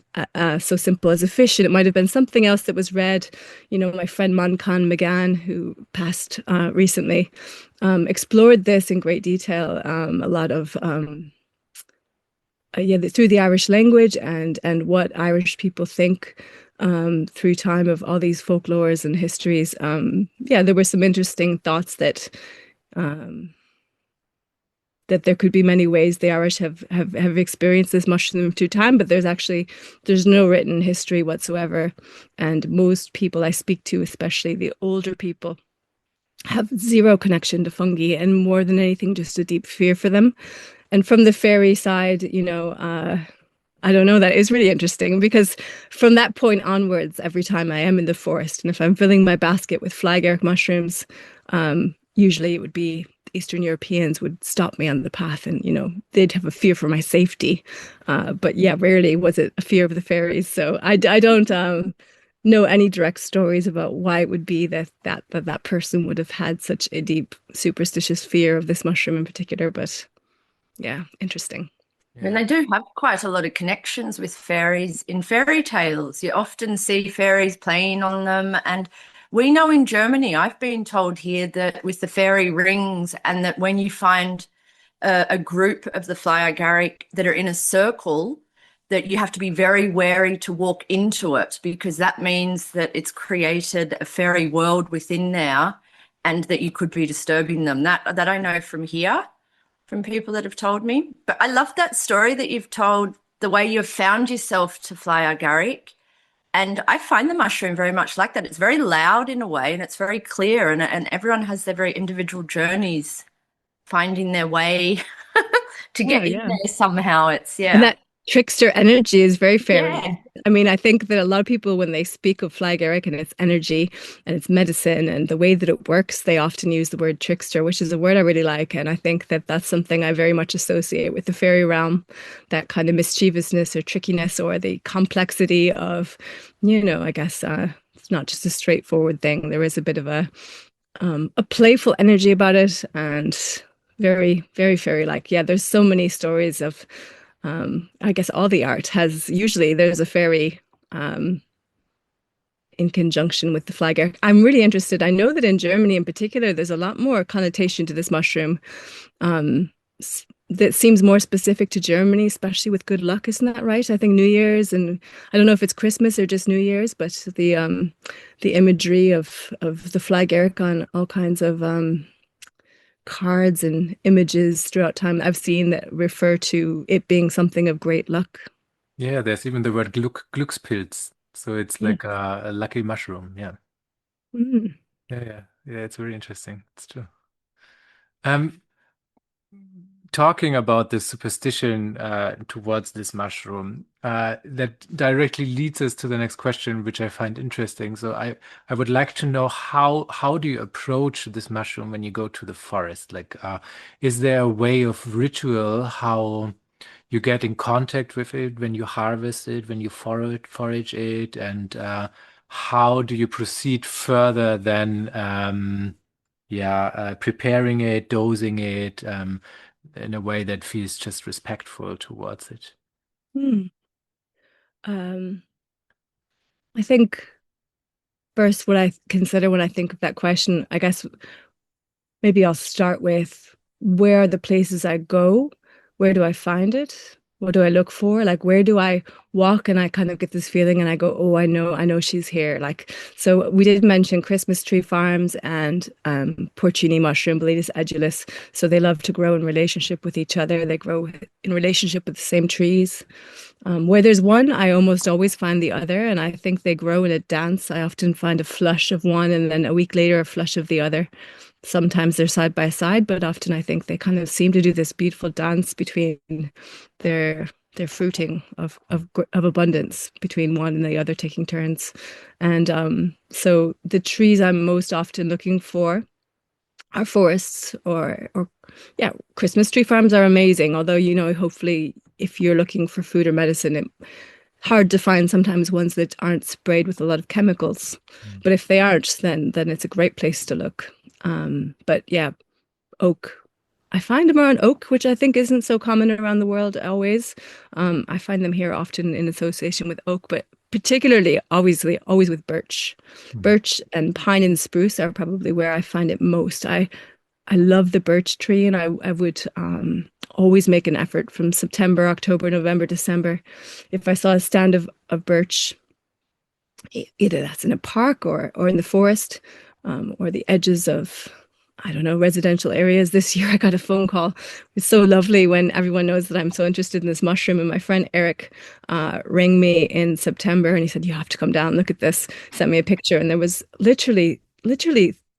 so simple as a fish, and it might have been something else that was red. My friend Mancan McGann, who passed recently, explored this in great detail, a lot of through the Irish language and what Irish people think through time of all these folklores and histories. There were some interesting thoughts that that there could be many ways the Irish have experienced this mushroom through time, but there's no written history whatsoever. And most people I speak to, especially the older people, have zero connection to fungi, and more than anything, just a deep fear for them. And from the fairy side, I don't know. That is really interesting because from that point onwards, every time I am in the forest, and if I'm filling my basket with fly agaric mushrooms, usually it would be Eastern Europeans would stop me on the path, and they'd have a fear for my safety. But yeah, rarely was it a fear of the fairies. So I don't know any direct stories about why it would be that person would have had such a deep superstitious fear of this mushroom in particular. But yeah, interesting. And Yeah. they do have quite a lot of connections with fairies in fairy tales. You often see fairies playing on them. And we know in Germany, I've been told here that with the fairy rings, and that when you find a group of the fly agaric that are in a circle, that you have to be very wary to walk into it, because that means that it's created a fairy world within there, and that you could be disturbing them. That I know from here, from people that have told me. But I love that story that you've told, the way you've found yourself to fly agaric. And I find the mushroom very much like that. It's very loud in a way, and it's very clear, and everyone has their very individual journeys finding their way to Yeah, get in yeah. there somehow. It's, And yeah. that trickster energy is very Yeah. fairy. I mean, I think that a lot of people, when they speak of flag Eric and its energy and its medicine and the way that it works, they often use the word trickster, which is a word I really like. And I think that that's something I very much associate with the fairy realm, that kind of mischievousness or trickiness or the complexity of, I guess it's not just a straightforward thing. There is a bit of a playful energy about it and very, very fairy-like. Yeah, there's so many stories of I guess all the art has usually there's a fairy in conjunction with the flag art. I'm really interested. I know that in Germany in particular, there's a lot more connotation to this mushroom um, that seems more specific to Germany, especially with good luck. Isn't that right? I think New Year's, and I don't know if it's Christmas or just New Year's, but the imagery of the flag Eric on all kinds of cards and images throughout time I've seen that refer to it being something of great luck. Yeah, there's even the word Glückspilz. So it's Yeah. like a lucky mushroom. Yeah. Mm. Yeah, yeah. Yeah, it's very interesting. It's true. Um, Talking about the superstition towards this mushroom, that directly leads us to the next question, which I find interesting. So I would like to know how do you approach this mushroom when you go to the forest? Like, is there a way of ritual how you get in contact with it when you harvest it, when you forage it, and how do you proceed further than preparing it, dosing it, in a way that feels just respectful towards it. Mm. Um, I think first, what I consider when I think of that question, I guess maybe I'll start with where are the places I go? Where do I find it? What do I look for? Like, where do I walk and I kind of get this feeling and I go, oh, I know she's here. Like, so we did mention Christmas tree farms and porcini mushroom, Boletus edulis. So they love to grow in relationship with each other. They grow in relationship with the same trees. Where there's one, I almost always find the other, and I think they grow in a dance. I often find a flush of one, and then a week later, a flush of the other. Sometimes they're side by side, but often I think they kind of seem to do this beautiful dance between their their fruiting of abundance between one and the other, taking turns. And so the trees I'm most often looking for are forests or yeah, Christmas tree farms are amazing. Although, hopefully if you're looking for food or medicine, it's hard to find sometimes ones that aren't sprayed with a lot of chemicals. Mm. But if they aren't, then it's a great place to look. But yeah, oak. I find them around oak, which I think isn't so common around the world always. I find them here often in association with oak, but particularly obviously always with birch. Mm. Birch and pine and spruce are probably where I find it most. I love the birch tree, and I would always make an effort from September, October, November, December. If I saw a stand of birch, either that's in a park or in the forest, or the edges of, I don't know, residential areas. This year I got a phone call. It's so lovely when everyone knows that I'm so interested in this mushroom. And my friend Eric rang me in September and he said, you have to come down, look at this. Sent me a picture. And there was literally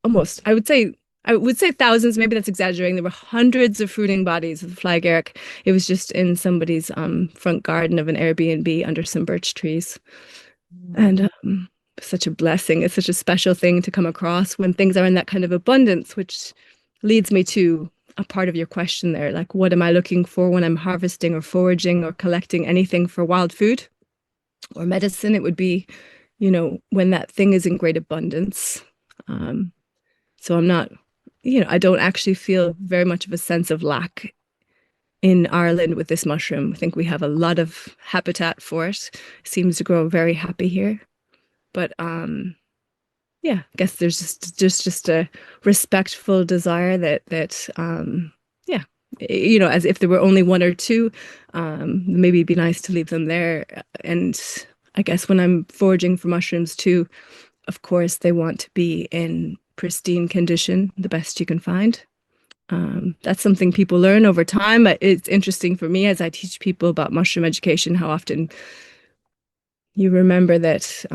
almost, I would say I would say thousands, maybe that's exaggerating. There were hundreds of fruiting bodies of fly agaric. It was just in somebody's front garden of an Airbnb under some birch trees. And such a blessing. It's such a special thing to come across when things are in that kind of abundance, which leads me to a part of your question there. Like, what am I looking for when I'm harvesting or foraging or collecting anything for wild food or medicine? It would be, when that thing is in great abundance. So I'm not, I don't actually feel very much of a sense of lack in Ireland with this mushroom. I think we have a lot of habitat for it. It seems to grow very happy here. But yeah, I guess there's just a respectful desire that yeah, as if there were only one or two, maybe it'd be nice to leave them there. And I guess when I'm foraging for mushrooms too, of course, they want to be in pristine condition, the best you can find. That's something people learn over time. It's interesting for me as I teach people about mushroom education, how often you remember that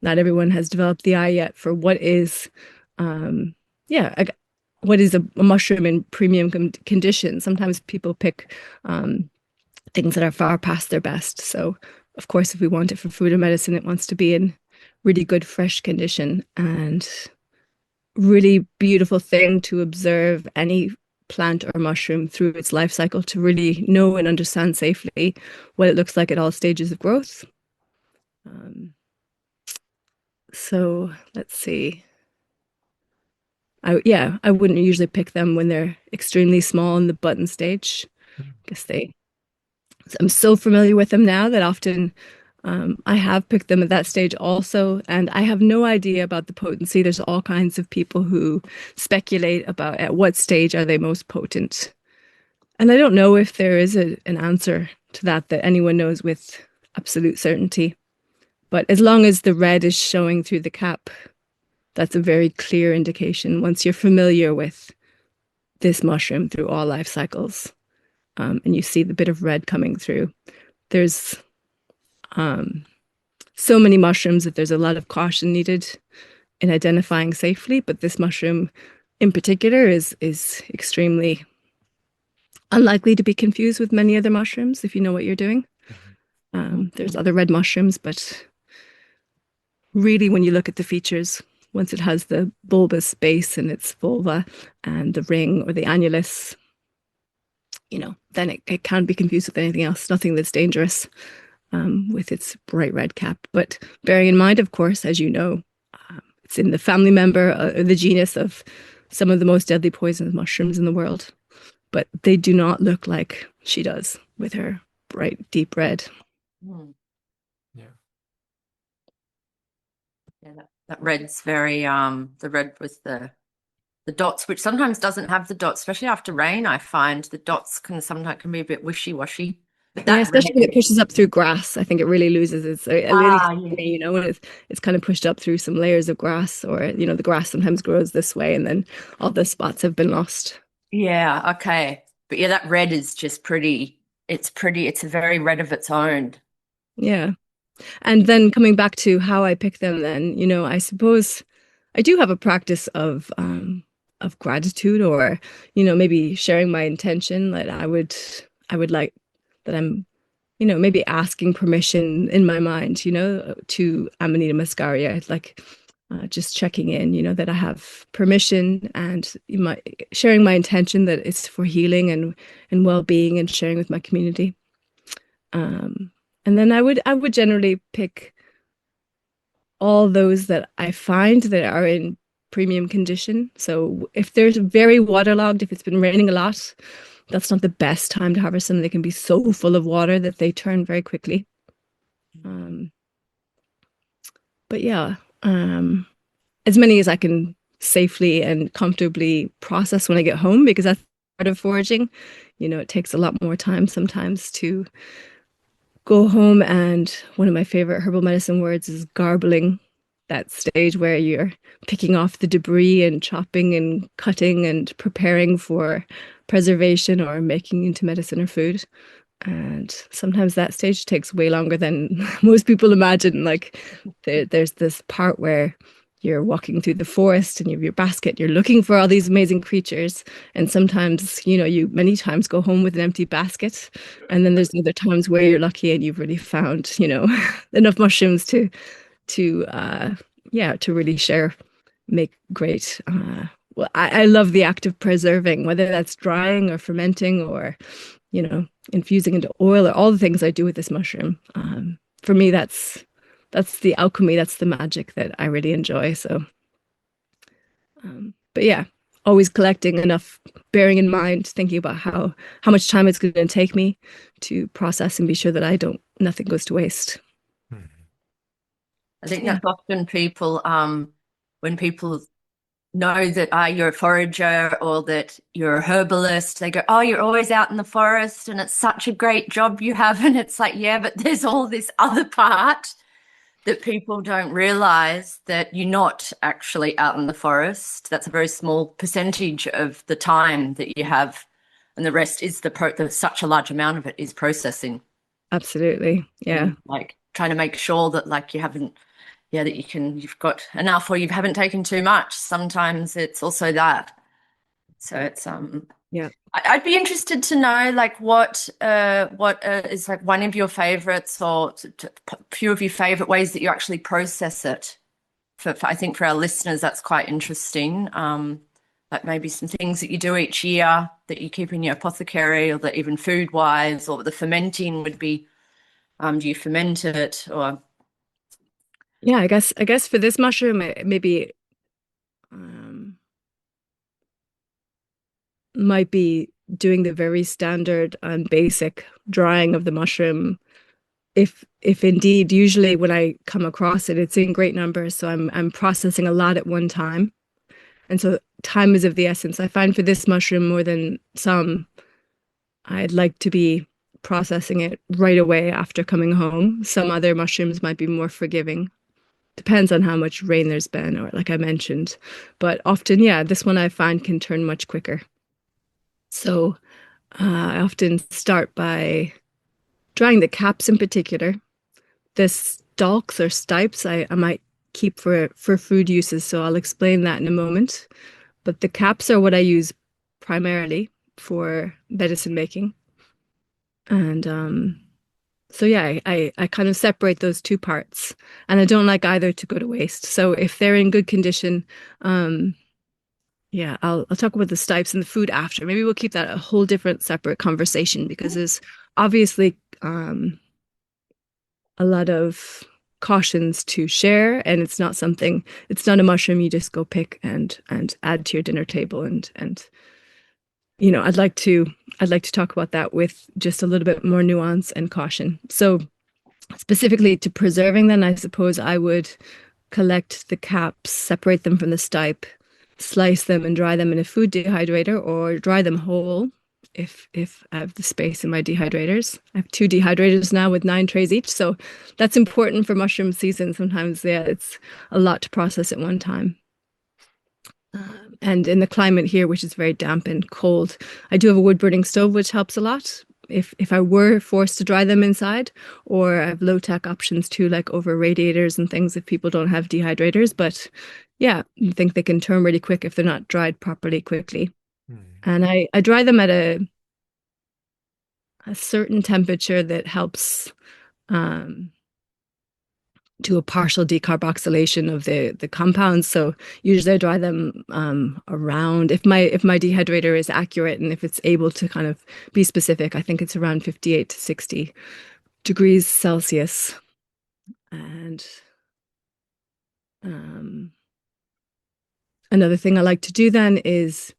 not everyone has developed the eye yet for what is, what is a mushroom in premium condition. Sometimes people pick things that are far past their best. So, of course, if we want it for food or medicine, it wants to be in really good, fresh condition. And really beautiful thing to observe any plant or mushroom through its life cycle to really know and understand safely what it looks like at all stages of growth. So let's see. I wouldn't usually pick them when they're extremely small in the button stage. I guess I'm so familiar with them now that often I have picked them at that stage also, and I have no idea about the potency. There's all kinds of people who speculate about at what stage are they most potent. And I don't know if there is an answer to that anyone knows with absolute certainty. But as long as the red is showing through the cap, that's a very clear indication once you're familiar with this mushroom through all life cycles, and you see the bit of red coming through. There's so many mushrooms that there's a lot of caution needed in identifying safely, but this mushroom in particular is extremely unlikely to be confused with many other mushrooms if you know what you're doing. There's other red mushrooms, but really when you look at the features, once it has the bulbous base and its vulva and the ring or the annulus, then it can't be confused with anything else, nothing that's dangerous with its bright red cap. But bearing in mind, of course, as you know, it's in the family member, the genus of some of the most deadly poisonous mushrooms in the world. But they do not look like she does with her bright, deep red. Yeah. Yeah, that red's very the red with the dots, which sometimes doesn't have the dots, especially after rain. I find the dots sometimes be a bit wishy-washy. But yeah, especially when it pushes up through grass, I think it really loses its yeah. when it's kind of pushed up through some layers of grass, or the grass sometimes grows this way, and then all the spots have been lost. Yeah, okay. But yeah, that red is just pretty. It's pretty. It's a very red of its own. Yeah. And then coming back to how I pick them, then, I suppose I do have a practice of gratitude, or, maybe sharing my intention that I would like that I'm, maybe asking permission in my mind, to Amanita Muscaria, like just checking in, that I have permission and sharing my intention that it's for healing and well-being and sharing with my community. And then I would generally pick all those that I find that are in premium condition. So if they're very waterlogged, if it's been raining a lot, that's not the best time to harvest them. They can be so full of water that they turn very quickly. But yeah, as many as I can safely and comfortably process when I get home, because that's part of foraging. It takes a lot more time sometimes to go home, and one of my favorite herbal medicine words is garbling. That stage where you're picking off the debris and chopping and cutting and preparing for preservation or making into medicine or food. And sometimes that stage takes way longer than most people imagine. Like there's this part where you're walking through the forest and you have your basket, you're looking for all these amazing creatures. And sometimes, you many times go home with an empty basket. And then there's other times where you're lucky and you've really found, enough mushrooms to really share, make great. Well, I love the act of preserving, whether that's drying or fermenting or, infusing into oil or all the things I do with this mushroom. For me, that's the alchemy, that's the magic that I really enjoy. So, but yeah, always collecting enough, bearing in mind, thinking about how much time it's going to take me to process and be sure that nothing goes to waste. I think that's often people, when people know that you're a forager or that you're a herbalist, they go, oh, you're always out in the forest and it's such a great job you have. And it's like, yeah, but there's all this other part that people don't realize, that you're not actually out in the forest. That's a very small percentage of the time that you have. And the rest is such a large amount of it is processing. Absolutely. Yeah. And, like, trying to make sure that, like, you've got enough or you haven't taken too much. Sometimes it's also that. So it's yeah. I'd be interested to know, like, what is like one of your favorites, or a few of your favorite ways that you actually process it. For I think for our listeners, that's quite interesting. Like maybe some things that you do each year that you keep in your apothecary, or that even food wise, or the fermenting would be. Do you ferment it, or? Yeah, I guess for this mushroom, maybe might be doing the very standard and basic drying of the mushroom. If indeed, usually when I come across it, it's in great numbers, so I'm processing a lot at one time, and so time is of the essence. I find for this mushroom more than some, I'd like to be processing it right away after coming home. Some other mushrooms might be more forgiving. Depends on how much rain there's been, or like I mentioned. But often, yeah, this one I find can turn much quicker. So I often start by drying the caps in particular. The stalks or stipes I might keep for food uses, so I'll explain that in a moment. But the caps are what I use primarily for medicine making. And so yeah, I kind of separate those two parts, and I don't like either to go to waste. So if they're in good condition, yeah, I'll talk about the stipes and the food after. Maybe we'll keep that a whole different separate conversation, because there's obviously a lot of cautions to share, and it's not a mushroom you just go pick and add to your dinner table, and I'd like to talk about that with just a little bit more nuance and caution. So specifically to preserving them, I suppose I would collect the caps, separate them from the stipe, slice them and dry them in a food dehydrator, or dry them whole if I have the space in my dehydrators. I have 2 dehydrators now with 9 trays each, so that's important for mushroom season. Sometimes, yeah, it's a lot to process at one time. And in the climate here, which is very damp and cold, I do have a wood burning stove, which helps a lot. If I were forced to dry them inside, or I have low tech options too, like over radiators and things if people don't have dehydrators. But yeah, I think they can turn really quick if they're not dried properly quickly. And I dry them at a certain temperature that helps do a partial decarboxylation of the compounds. So usually I dry them around, if my dehydrator is accurate and if it's able to kind of be specific, I think it's around 58 to 60 degrees Celsius. And another thing I like to do then is,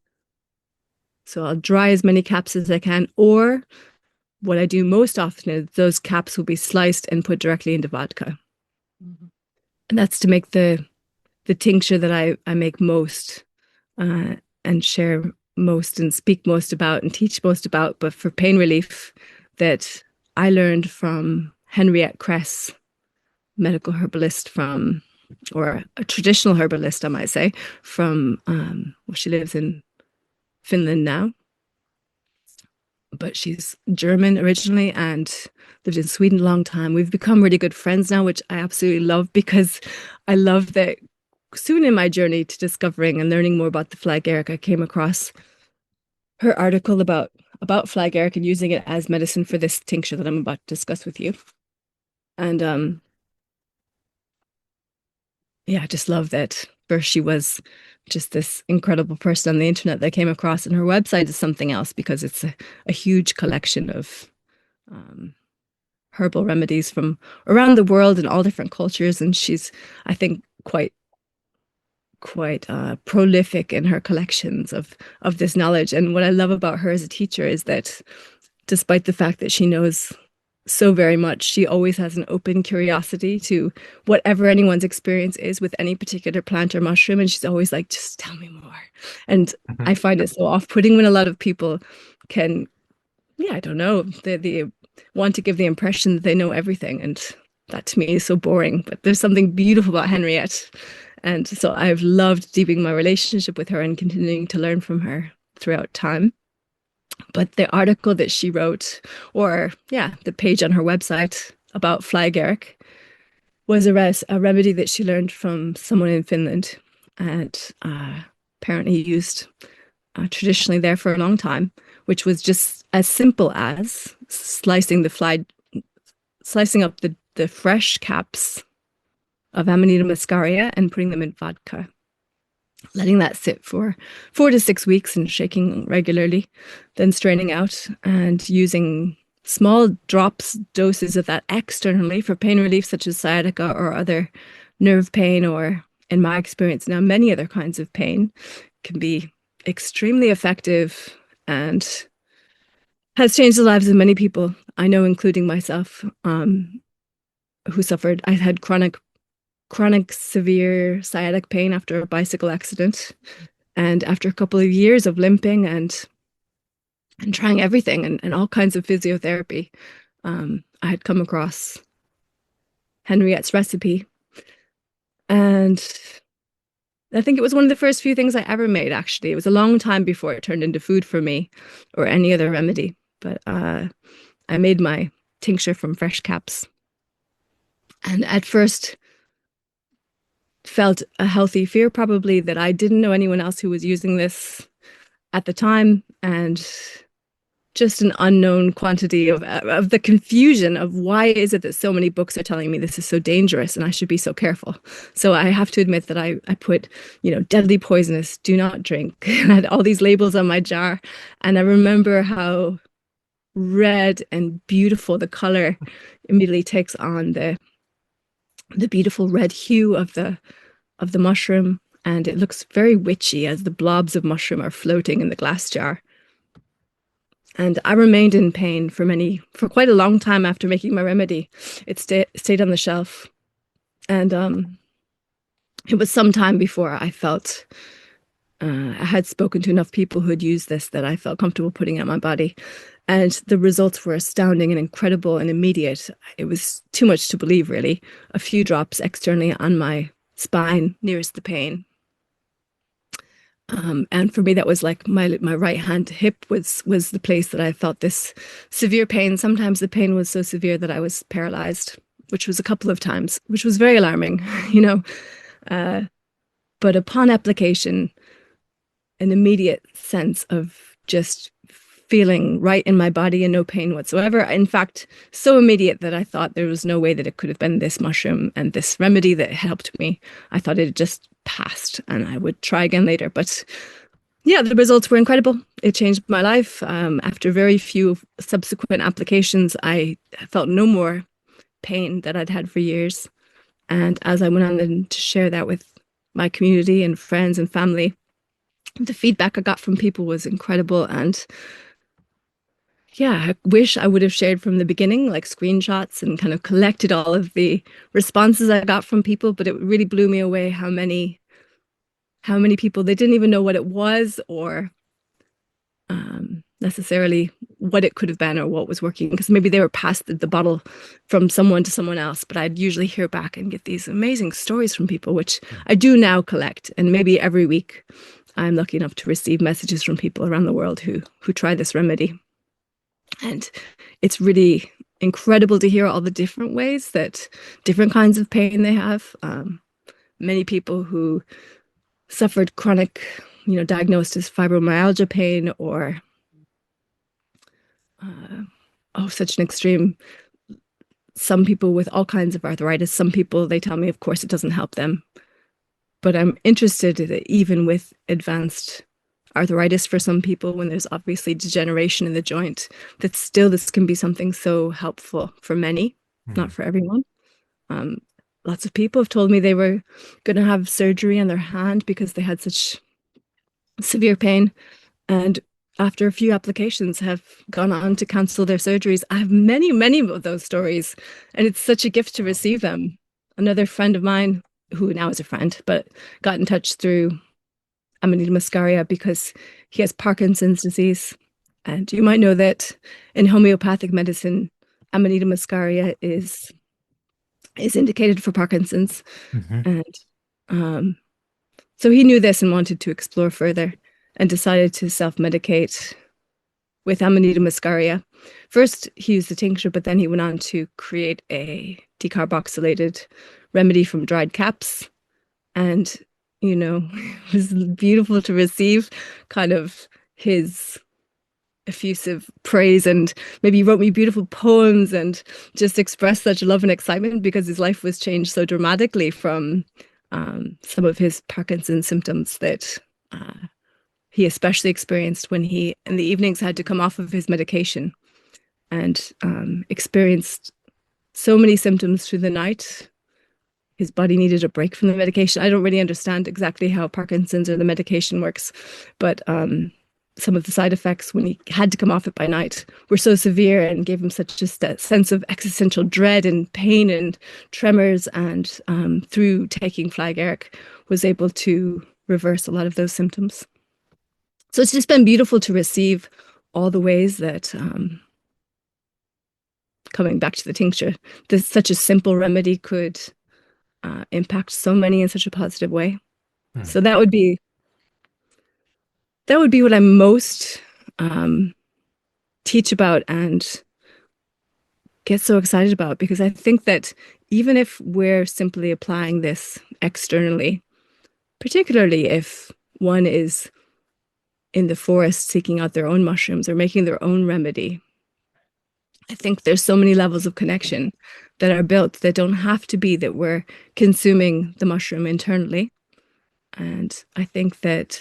so I'll dry as many caps as I can, or what I do most often is those caps will be sliced and put directly into vodka. Mm-hmm. And that's to make the tincture that I make most and share most and speak most about and teach most about, but for pain relief, that I learned from Henriette Kress, medical herbalist or a traditional herbalist, I might say, from, well, she lives in Finland now, but she's German originally and lived in Sweden a long time. We've become really good friends now, which I absolutely love, because I love that soon in my journey to discovering and learning more about the fly agaric, I came across her article about fly agaric and using it as medicine for this tincture that I'm about to discuss with you. And yeah, I just love that first she was just this incredible person on the internet that I came across, and her website is something else because it's a huge collection of herbal remedies from around the world and all different cultures. And she's, I think, quite prolific in her collections of this knowledge. And what I love about her as a teacher is that despite the fact that she knows so very much, she always has an open curiosity to whatever anyone's experience is with any particular plant or mushroom. And she's always like, just tell me more. And I find it so off-putting when a lot of people can, I don't know, they want to give the impression that they know everything. And that to me is so boring. But there's something beautiful about Henriette. And so I've loved deepening my relationship with her and continuing to learn from her throughout time. But the article that she wrote, or the page on her website about fly agaric, was a remedy that she learned from someone in Finland, and apparently used traditionally there for a long time, which was just as simple as slicing up the fresh caps of Amanita Muscaria and putting them in vodka, letting that sit for 4 to 6 weeks and shaking regularly, then straining out and using small doses of that externally for pain relief, such as sciatica or other nerve pain, or in my experience now, many other kinds of pain, can be extremely effective and has changed the lives of many people I know, including myself, who suffered. I had chronic severe sciatic pain after a bicycle accident, and after a couple of years of limping and trying everything and all kinds of physiotherapy, I had come across Henriette's recipe, and I think it was one of the first few things I ever made. Actually, it was a long time before it turned into food for me or any other remedy, but I made my tincture from fresh caps, and at first felt a healthy fear, probably, that I didn't know anyone else who was using this at the time, and just an unknown quantity of the confusion of why is it that so many books are telling me this is so dangerous and I should be so careful. So I have to admit that I put, deadly poisonous, do not drink, and I had all these labels on my jar. And I remember how red and beautiful the color immediately takes on the beautiful red hue of the mushroom, and it looks very witchy as the blobs of mushroom are floating in the glass jar. And I remained in pain for quite a long time after making my remedy. It stayed on the shelf, and it was some time before I felt I had spoken to enough people who had used this that I felt comfortable putting it on my body. And the results were astounding and incredible and immediate. It was too much to believe, really. A few drops externally on my spine nearest the pain. And for me, that was like my right hand hip was the place that I felt this severe pain. Sometimes the pain was so severe that I was paralyzed, which was a couple of times, which was very alarming, But upon application, an immediate sense of just feeling right in my body and no pain whatsoever. In fact, so immediate that I thought there was no way that it could have been this mushroom and this remedy that helped me. I thought it had just passed and I would try again later. But yeah, the results were incredible. It changed my life. After very few subsequent applications, I felt no more pain that I'd had for years. And as I went on then to share that with my community and friends and family, the feedback I got from people was incredible. And yeah, I wish I would have shared from the beginning, like screenshots, and kind of collected all of the responses I got from people. But it really blew me away how many people, they didn't even know what it was or necessarily what it could have been or what was working, because maybe they were passed the bottle from someone to someone else. But I'd usually hear back and get these amazing stories from people, which I do now collect. And maybe every week I'm lucky enough to receive messages from people around the world who try this remedy. And it's really incredible to hear all the different ways that different kinds of pain they have. many people who suffered chronic, diagnosed as fibromyalgia pain or such an extreme. Some people with all kinds of arthritis. Some people, they tell me, of course, it doesn't help them. But I'm interested that even with advanced arthritis for some people, when there's obviously degeneration in the joint, that still this can be something so helpful for many, not for everyone. Lots of people have told me they were going to have surgery on their hand because they had such severe pain, and after a few applications have gone on to cancel their surgeries. I have many, many of those stories, and it's such a gift to receive them. Another friend of mine, who now is a friend, but got in touch through Amanita Muscaria because he has Parkinson's disease. And you might know that in homeopathic medicine, Amanita Muscaria is indicated for Parkinson's. And so he knew this and wanted to explore further and decided to self-medicate with Amanita Muscaria. First, he used the tincture, but then he went on to create a decarboxylated remedy from dried caps. And, it was beautiful to receive kind of his effusive praise, and maybe he wrote me beautiful poems and just expressed such love and excitement because his life was changed so dramatically from some of his Parkinson's symptoms that he especially experienced when he, in the evenings, had to come off of his medication, and experienced so many symptoms through the night. His body needed a break from the medication. I don't really understand exactly how Parkinson's or the medication works, but some of the side effects when he had to come off it by night were so severe and gave him such a sense of existential dread and pain and tremors. And through taking fly agaric, was able to reverse a lot of those symptoms. So it's just been beautiful to receive all the ways that, coming back to the tincture, such a simple remedy could impact so many in such a positive way. So that would be what I'm most teach about and get so excited about, because I think that even if we're simply applying this externally, particularly if one is in the forest seeking out their own mushrooms or making their own remedy, I think there's so many levels of connection that are built that don't have to be that we're consuming the mushroom internally. And I think that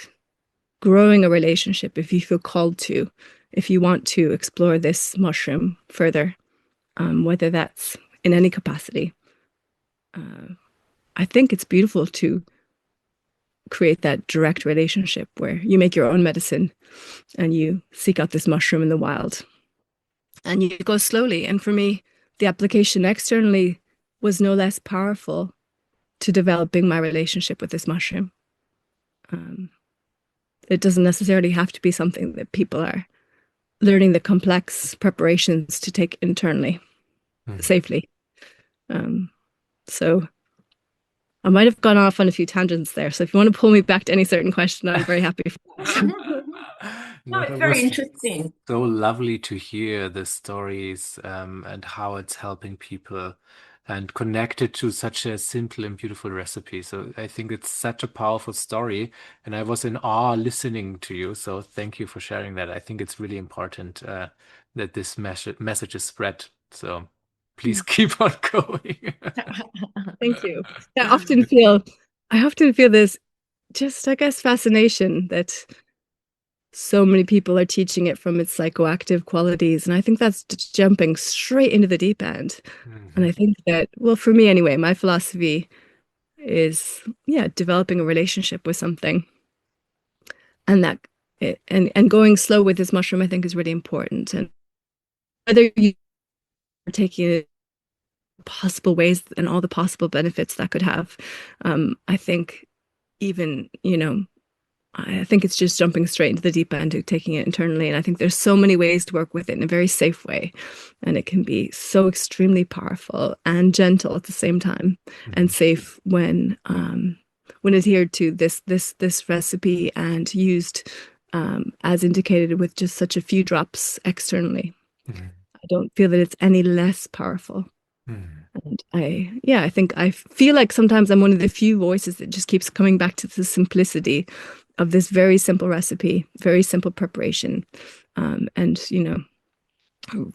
growing a relationship, if you feel called to, if you want to explore this mushroom further, whether that's in any capacity, I think it's beautiful to create that direct relationship where you make your own medicine and you seek out this mushroom in the wild. And you go slowly. And for me, the application externally was no less powerful to developing my relationship with this mushroom. It doesn't necessarily have to be something that people are learning the complex preparations to take internally safely. So I might have gone off on a few tangents there. So if you want to pull me back to any certain question, I'm very happy for that. No, it's very interesting. So lovely to hear the stories and how it's helping people and connected to such a simple and beautiful recipe. So I think it's such a powerful story, and I was in awe listening to you. So thank you for sharing that. I think it's really important that this message is spread. So please keep on going. Thank you. I often feel this just, I guess, fascination that so many people are teaching it from its psychoactive qualities. And I think that's jumping straight into the deep end. And I think that, well, for me anyway, my philosophy is, developing a relationship with something. And that, and going slow with this mushroom, I think, is really important. And whether you are taking it possible ways and all the possible benefits that could have, I think even, I think it's just jumping straight into the deep end of taking it internally. And I think there's so many ways to work with it in a very safe way. And it can be so extremely powerful and gentle at the same time, and safe when adhered to this recipe and used as indicated with just such a few drops externally. I don't feel that it's any less powerful. And And I think I feel like sometimes I'm one of the few voices that just keeps coming back to the simplicity of this very simple recipe, very simple preparation, and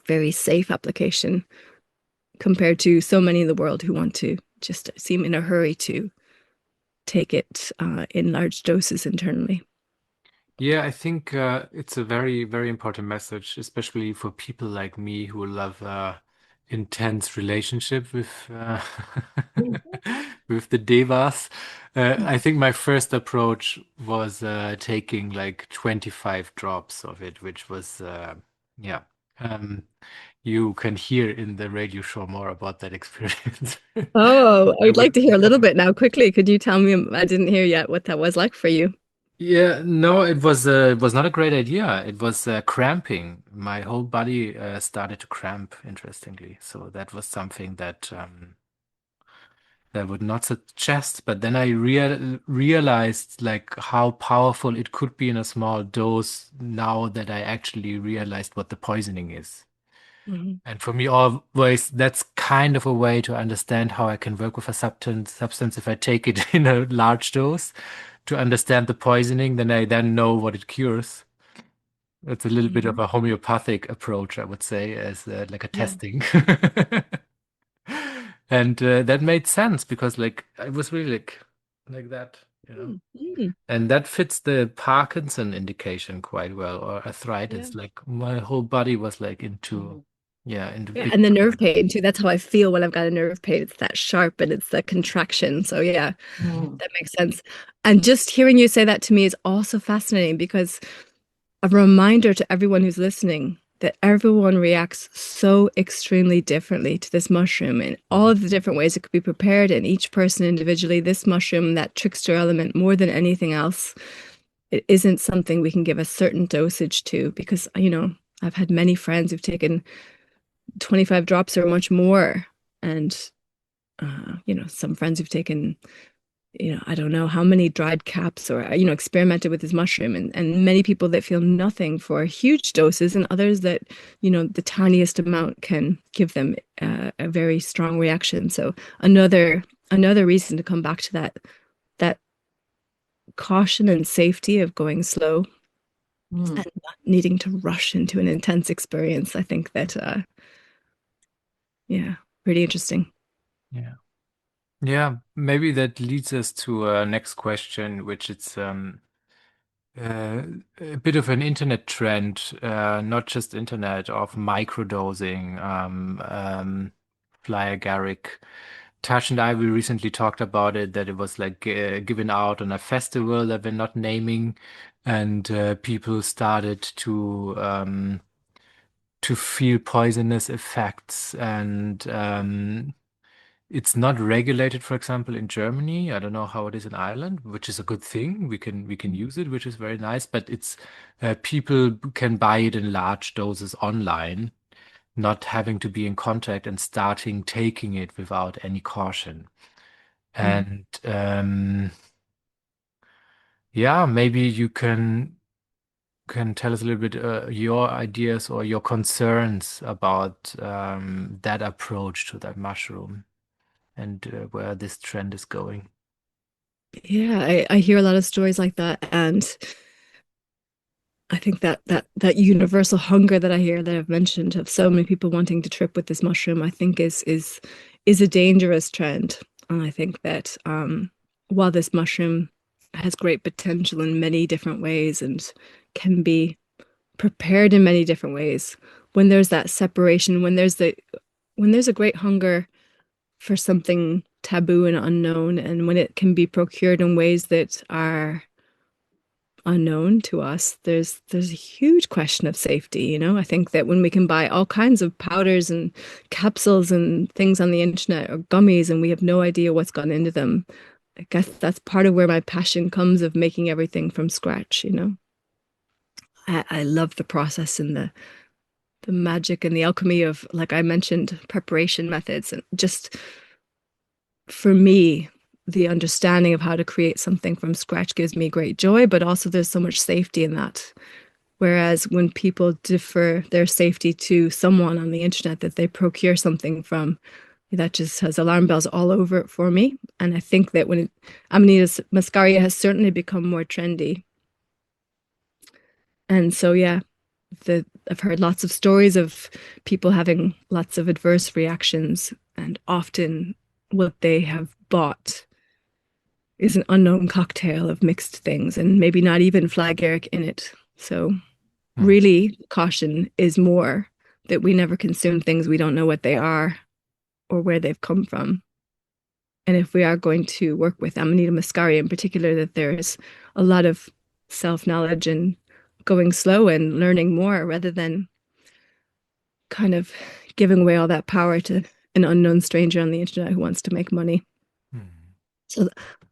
very safe application compared to so many in the world who want to just seem in a hurry to take it in large doses internally. Yeah, I think it's a very, very important message, especially for people like me who love intense relationship with with the devas. I think my first approach was taking like 25 drops of it, which was yeah. Um, you can hear in the radio show more about that experience. Oh, I I would like would. to hear a little bit now. Quickly, could you tell me? I didn't hear yet what that was like for you. Yeah, no, it was not a great idea. It was cramping. My whole body started to cramp, interestingly. So that was something that I would not suggest. But then I realized like how powerful it could be in a small dose now that I actually realized what the poisoning is. Mhm. And for me, always that's kind of a way to understand how I can work with a substance if I take it in a large dose to understand the poisoning, then I then know what it cures. It's a little bit of Mhm. a homeopathic approach, I would say, as like a Yeah. testing. And that made sense because like I was really like that, you know. Mm. And that fits the Parkinson indication quite well, or Yeah. arthritis. Like my whole body was like into, yeah, into Yeah, big and the nerve pain. pain too. That's how I feel when I've got a nerve pain. It's that sharp and it's the contraction. So yeah, Mm. that makes sense. And just hearing you say that to me is also fascinating because a reminder to everyone who's listening that everyone reacts so extremely differently to this mushroom in all of the different ways it could be prepared, and each person individually, this mushroom, that trickster element, more than anything else, it isn't something we can give a certain dosage to because, I've had many friends who've taken 25 drops or much more. And, some friends who've taken I don't know how many dried caps or, experimented with this mushroom and many people that feel nothing for huge doses and others that, the tiniest amount can give them a very strong reaction. So another reason to come back to that caution and safety of going slow Mm. and not needing to rush into an intense experience. I think that, yeah, pretty interesting. Yeah. Yeah, maybe that leads us to our next question, which it's uh, a bit of an internet trend, not just internet, of microdosing, fly agaric. Tash and I, we recently talked about it, that it was like given out on a festival that we're not naming, and people started to feel poisonous effects, and it's not regulated, for example, in Germany. I don't know how it is in Ireland, which is a good thing. We can use it, which is very nice. But it's people can buy it in large doses online, not having to be in contact and starting taking it without any caution. Mhm. And yeah, maybe you can tell us a little bit your ideas or your concerns about that approach to that mushroom and where this trend is going. Yeah, I hear a lot of stories like that, and I think that universal hunger that I hear that I've mentioned of so many people wanting to trip with this mushroom, I think is a dangerous trend. And I think that while this mushroom has great potential in many different ways and can be prepared in many different ways, when there's that separation, when there's a great hunger for something taboo and unknown, and when it can be procured in ways that are unknown to us, there's a huge question of safety, I think that when we can buy all kinds of powders and capsules and things on the internet or gummies and we have no idea what's gone into them, I guess that's part of where my passion comes of making everything from scratch. I love the process and the magic and the alchemy of, like I mentioned, preparation methods, and just for me, the understanding of how to create something from scratch gives me great joy, but also there's so much safety in that. Whereas when people defer their safety to someone on the internet that they procure something from, that just has alarm bells all over it for me. And I think that Amanita Muscaria has certainly become more trendy. And so, yeah, I've heard lots of stories of people having lots of adverse reactions, and often what they have bought is an unknown cocktail of mixed things and maybe not even flag Eric in it. So really caution is more that we never consume things we don't know what they are or where they've come from. And if we are going to work with Amanita Muscaria in particular, that there's a lot of self-knowledge and going slow and learning more rather than kind of giving away all that power to an unknown stranger on the internet who wants to make money. So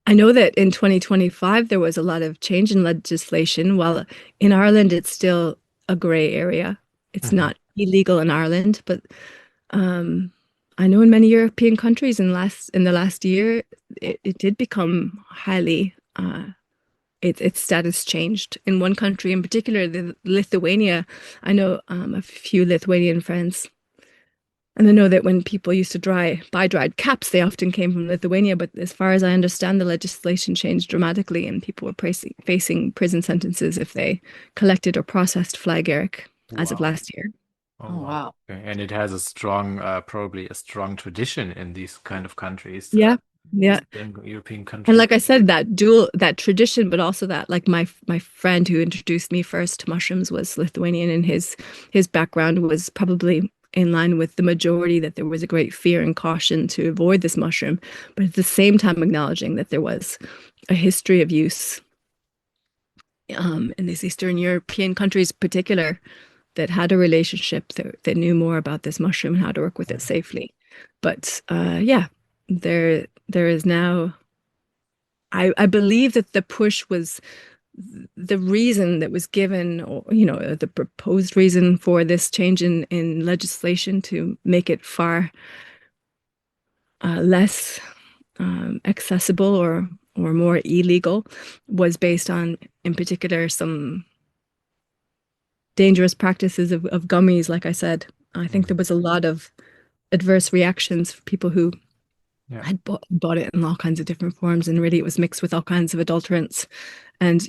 I know that in 2025 there was a lot of change in legislation, while in Ireland it's still a gray area. It's not illegal in Ireland, but I know in many European countries in the last year it did become highly its status changed. In one country in particular, Lithuania, I know a few Lithuanian friends. And I know that when people used to buy dried caps, they often came from Lithuania. But as far as I understand, the legislation changed dramatically, and people were facing prison sentences if they collected or processed flag Eric as of last year. Oh, wow. Okay. And it has a strong, probably a strong tradition in these kind of countries, Yeah, yeah. European And countries. like I said, that tradition, but also that like my friend who introduced me first to mushrooms was Lithuanian, and his background was probably in line with the majority, that there was a great fear and caution to avoid this mushroom, but at the same time acknowledging that there was a history of use in these Eastern European countries in particular that had a relationship that knew more about this mushroom and how to work with it safely. But yeah, there is now. I believe that the push was the reason that was given, or the proposed reason for this change in legislation to make it far less accessible or more illegal, was based on, in particular, some dangerous practices of gummies. Like I said, I think there was a lot of adverse reactions for people who had bought it in all kinds of different forms, and really it was mixed with all kinds of adulterants. And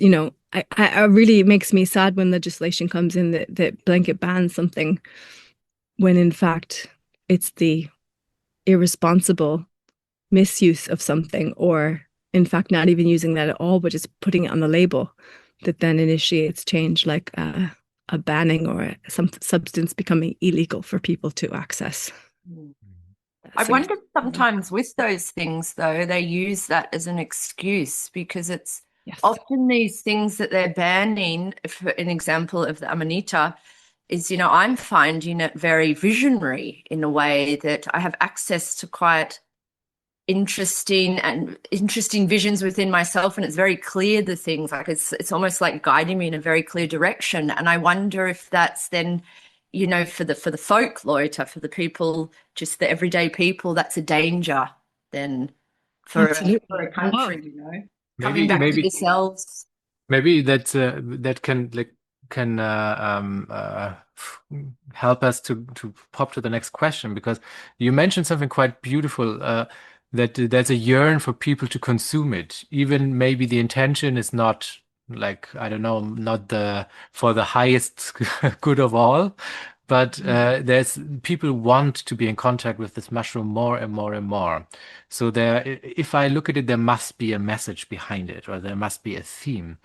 I really, it makes me sad when legislation comes in that blanket bans something, when in fact it's the irresponsible misuse of something, or in fact not even using that at all, but just putting it on the label, that then initiates change, like a banning or some substance becoming illegal for people to access. I wonder sometimes with those things, though, they use that as an excuse, because it's often these things that they're banning. For an example of the Amanita is, I'm finding it very visionary in a way that I have access to quite interesting visions within myself, and it's very clear, the things, like it's almost like guiding me in a very clear direction. And I wonder if that's then, for the folklore, for the people, just the everyday people, that's a danger then for a country, coming back to yourselves. Maybe that can help us to pop to the next question, because you mentioned something quite beautiful, that there's a yearn for people to consume it. Even maybe the intention is not, like, I don't know, not for the highest good of all, but there's people want to be in contact with this mushroom more and more and more. So if I look at it, there must be a message behind it, or there must be a theme.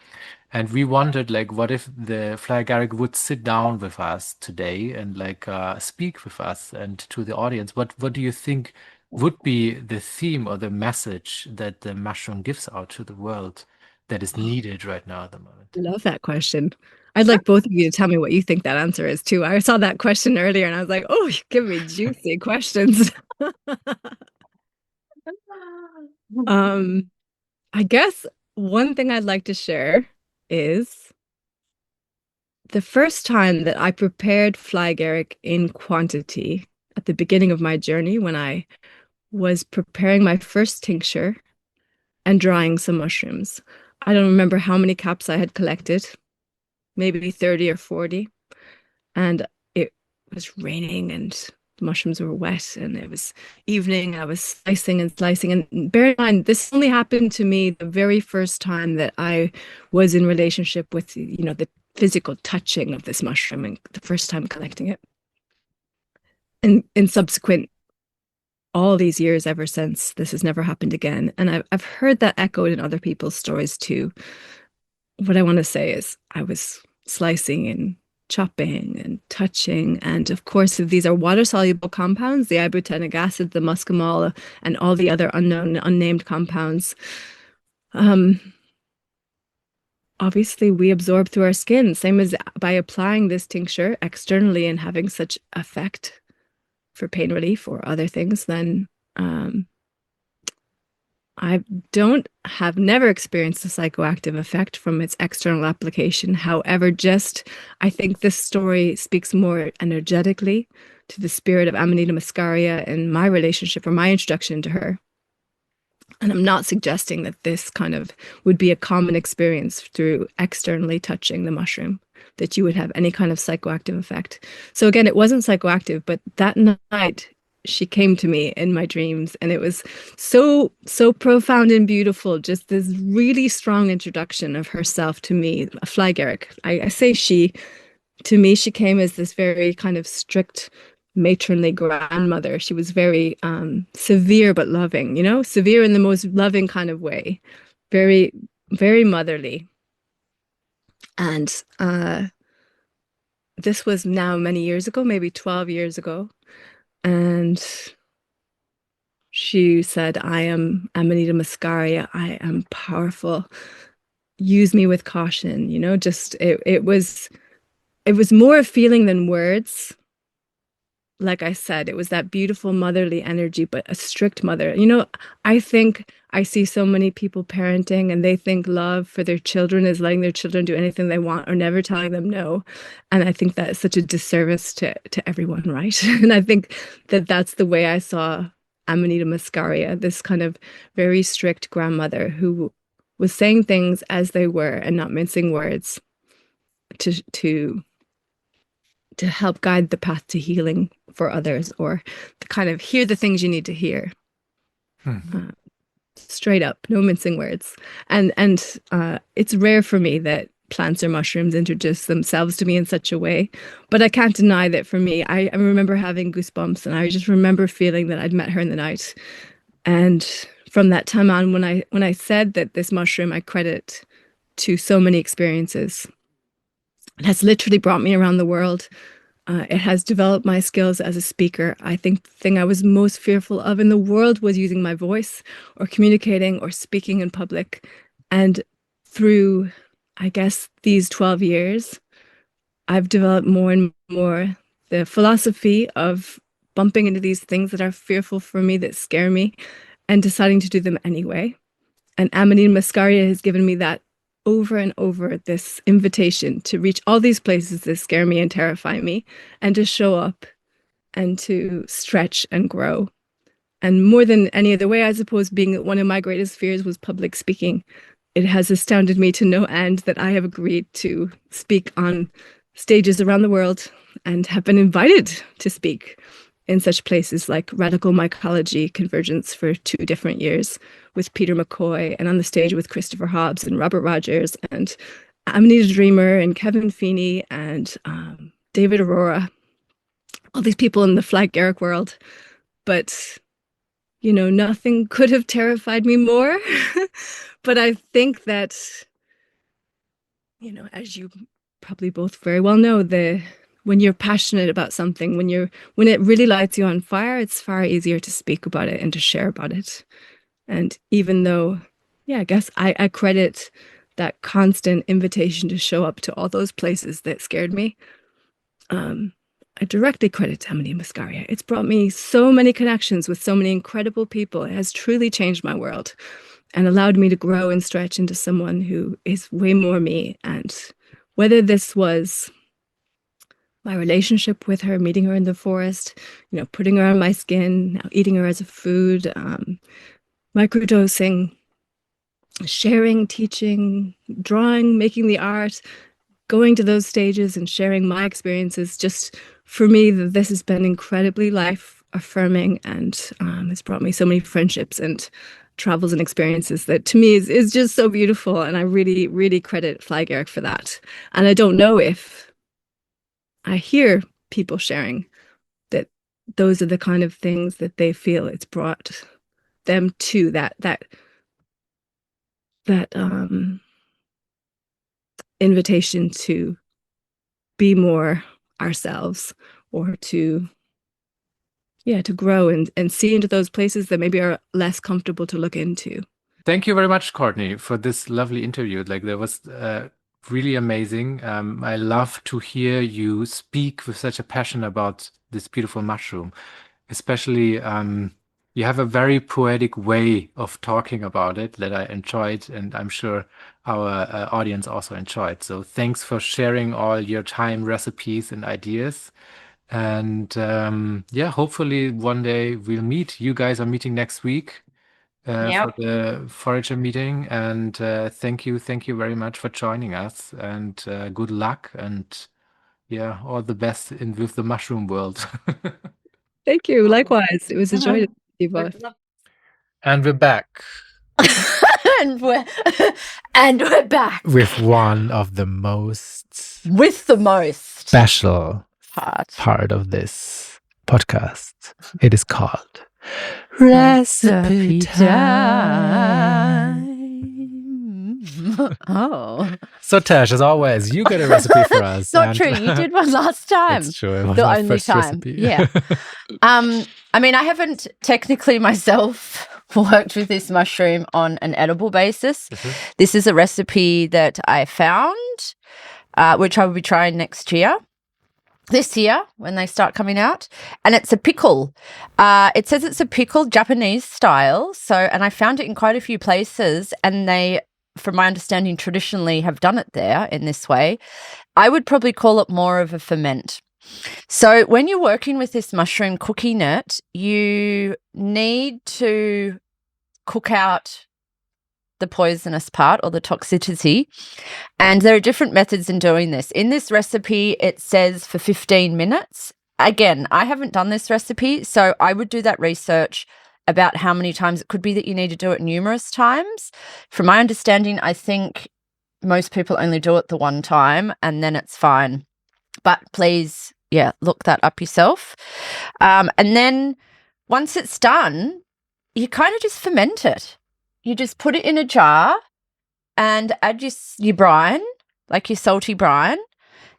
And we wondered, like, what if the fly agaric would sit down with us today and speak with us and to the audience? What do you think would be the theme or the message that the mushroom gives out to the world that is needed right now at the moment? I love that question. I'd like both of you to tell me what you think that answer is too. I saw that question earlier and I was like, oh, you give me juicy questions. I guess one thing I'd like to share is the first time that I prepared fly agaric in quantity at the beginning of my journey, when I was preparing my first tincture and drying some mushrooms. I don't remember how many caps I had collected, maybe 30 or 40. And it was raining and The mushrooms were wet, and it was evening. I was slicing and slicing. And bear in mind, this only happened to me the very first time that I was in relationship with, the physical touching of this mushroom, and the first time collecting it. And in subsequent all these years ever since, this has never happened again. And I've heard that echoed in other people's stories too. What I want to say is I was slicing and chopping and touching. And of course, if these are water-soluble compounds, the ibotenic acid, the muscimol, and all the other unknown, unnamed compounds, obviously we absorb through our skin, same as by applying this tincture externally and having such effect for pain relief or other things, then I have never experienced a psychoactive effect from its external application. However, I think this story speaks more energetically to the spirit of Amanita Muscaria and my relationship or my introduction to her. And I'm not suggesting that this kind of would be a common experience through externally touching the mushroom, that you would have any kind of psychoactive effect. So again, it wasn't psychoactive, but that night she came to me in my dreams, and it was so profound and beautiful. Just this really strong introduction of herself to me, a fly agaric. I say she. To me, she came as this very kind of strict, matronly grandmother. She was very severe but loving, severe in the most loving kind of way, very, very motherly. And this was now many years ago, maybe 12 years ago. And she said, I am Amanita Muscaria. I am powerful. Use me with caution. Just it was more a feeling than words. Like I said, it was that beautiful motherly energy, but a strict mother. I think I see so many people parenting, and they think love for their children is letting their children do anything they want or never telling them no. And I think that is such a disservice to everyone, right? And I think that that's the way I saw Amanita Muscaria, this kind of very strict grandmother who was saying things as they were and not mincing words to help guide the path to healing for others, or to kind of hear the things you need to hear. Straight up, no mincing words. And it's rare for me that plants or mushrooms introduce themselves to me in such a way, but I can't deny that for me, I remember having goosebumps, and I just remember feeling that I'd met her in the night. And from that time on, when I said that this mushroom I credit to so many experiences, it has literally brought me around the world. It has developed my skills as a speaker. I think the thing I was most fearful of in the world was using my voice or communicating or speaking in public. And through, I guess, these 12 years, I've developed more and more the philosophy of bumping into these things that are fearful for me, that scare me, and deciding to do them anyway. And Amanita Muscaria has given me that over and over, this invitation to reach all these places that scare me and terrify me, and to show up and to stretch and grow. And more than any other way, I suppose, being one of my greatest fears was public speaking. It has astounded me to no end that I have agreed to speak on stages around the world and have been invited to speak in such places like Radical Mycology Convergence for 2 different years with Peter McCoy, and on the stage with Christopher Hobbs and Robert Rogers and Amanita Dreamer and Kevin Feeney and David Aurora, all these people in the fly agaric world. But, nothing could have terrified me more. But I think that, as you probably both very well know, when you're passionate about something, when it really lights you on fire, it's far easier to speak about it and to share about it. And even though, I guess I credit that constant invitation to show up to all those places that scared me, I directly credit to Amanita Muscaria. It's brought me so many connections with so many incredible people. It has truly changed my world and allowed me to grow and stretch into someone who is way more me. And whether this was my relationship with her, meeting her in the forest, putting her on my skin, now eating her as a food, microdosing, sharing, teaching, drawing, making the art, going to those stages and sharing my experiences just for me, this has been incredibly life affirming, and it's brought me so many friendships and travels and experiences that to me is just so beautiful. And I really, really credit Fly Agaric for that. And I don't know if I hear people sharing that those are the kind of things that they feel it's brought them to that invitation to be more ourselves, or to grow and see into those places that maybe are less comfortable to look into. Thank you very much, Courtney, for this lovely interview. Like, that was really amazing. I love to hear you speak with such a passion about this beautiful mushroom. Especially, you have a very poetic way of talking about it that I enjoyed, and I'm sure our audience also enjoyed. So thanks for sharing all your time, recipes, and ideas. And yeah, hopefully one day we'll meet. You guys are meeting next week for the forager meeting. And thank you very much for joining us. And good luck, and yeah, all the best with the mushroom world. Thank you. Likewise, it was a joy to see you both. And we're back and we're back with one of the most special part of this podcast. It is called Recipe Time. Oh. So Tash, as always, you get a recipe for us. Not true. You did one last time. It's true. It was the my only first time. Recipe. Yeah. I mean, I haven't technically myself worked with this mushroom on an edible basis. This is a recipe that I found, which I will be trying this year when they start coming out, and it's a pickle. It says it's a pickle Japanese style. And I found it in quite a few places, and they, from my understanding, traditionally have done it there in this way. I would probably call it more of a ferment. So when you're working with this mushroom, cooking it, you need to cook out the poisonous part or the toxicity. And there are different methods in doing this. In this recipe, it says for 15 minutes. Again, I haven't done this recipe, so I would do that research about how many times. It could be that you need to do it numerous times. From my understanding, I think most people only do it the one time and then it's fine. But please, look that up yourself. And then once it's done, you kind of just ferment it. You just put it in a jar and add your brine, like your salty brine.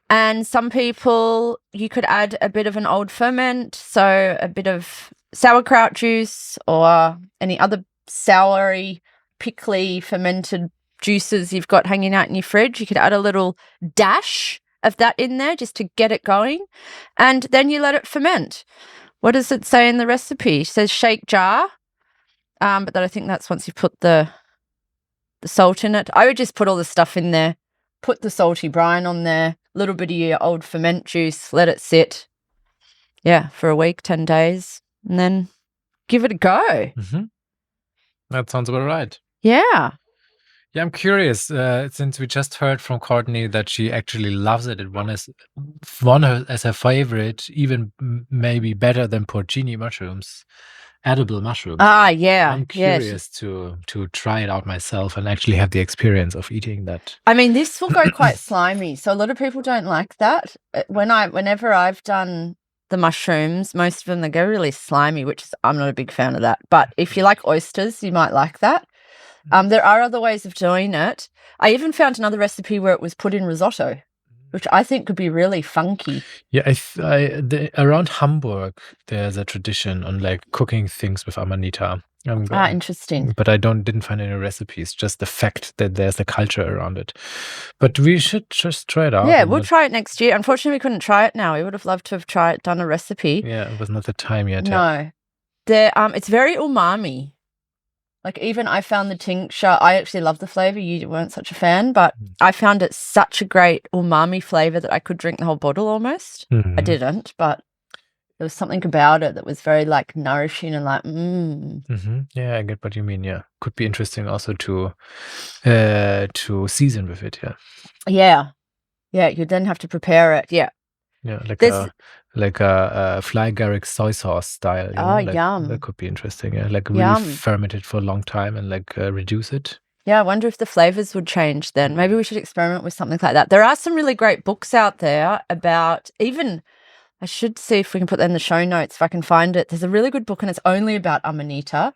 And some people, you could add a bit of an old ferment, so a bit of sauerkraut juice or any other soury, pickly, fermented juices you've got hanging out in your fridge. You could add a little dash of that in there just to get it going. And then you let it ferment. What does it say in the recipe? It says shake jar. But then I think that's once you've put the salt in it. I would just put all the stuff in there, put the salty brine on there, a little bit of your old ferment juice, let it sit, for a week, 10 days, and then give it a go. That sounds about right. Yeah. Yeah, I'm curious, since we just heard from Courtney that she actually loves it. It won as her favorite, even maybe better than porcini mushrooms. Edible mushrooms. Yeah. I'm curious to try it out myself and actually have the experience of eating that. I mean, this will go quite slimy, so a lot of people don't like that. Whenever I've done the mushrooms, most of them, they go really slimy, I'm not a big fan of that. But if you like oysters, you might like that. There are other ways of doing it. I even found another recipe where it was put in risotto, which I think could be really funky. Yeah, around Hamburg, there's a tradition on like cooking things with Amanita. Interesting. But I didn't find any recipes, just the fact that there's a culture around it. But we should just try it out. Yeah, we'll try it next year. Unfortunately, we couldn't try it now. We would have loved to have done a recipe. Yeah, it was not the time yet. No. It's very umami. Like, even I found the tincture, I actually love the flavor. You weren't such a fan, but I found it such a great umami flavor that I could drink the whole bottle almost. I didn't, but there was something about it that was very like nourishing and like, Yeah, I get what you mean. Yeah, could be interesting also to season with it. Yeah. You then have to prepare it. Yeah. Yeah, like like a fly agaric soy sauce style. Yum. That could be interesting. Yeah, like really ferment it for a long time and like reduce it. Yeah, I wonder if the flavors would change then. Maybe we should experiment with something like that. There are some really great books out there about even, I should see if we can put that in the show notes if I can find it. There's a really good book and it's only about Amanita.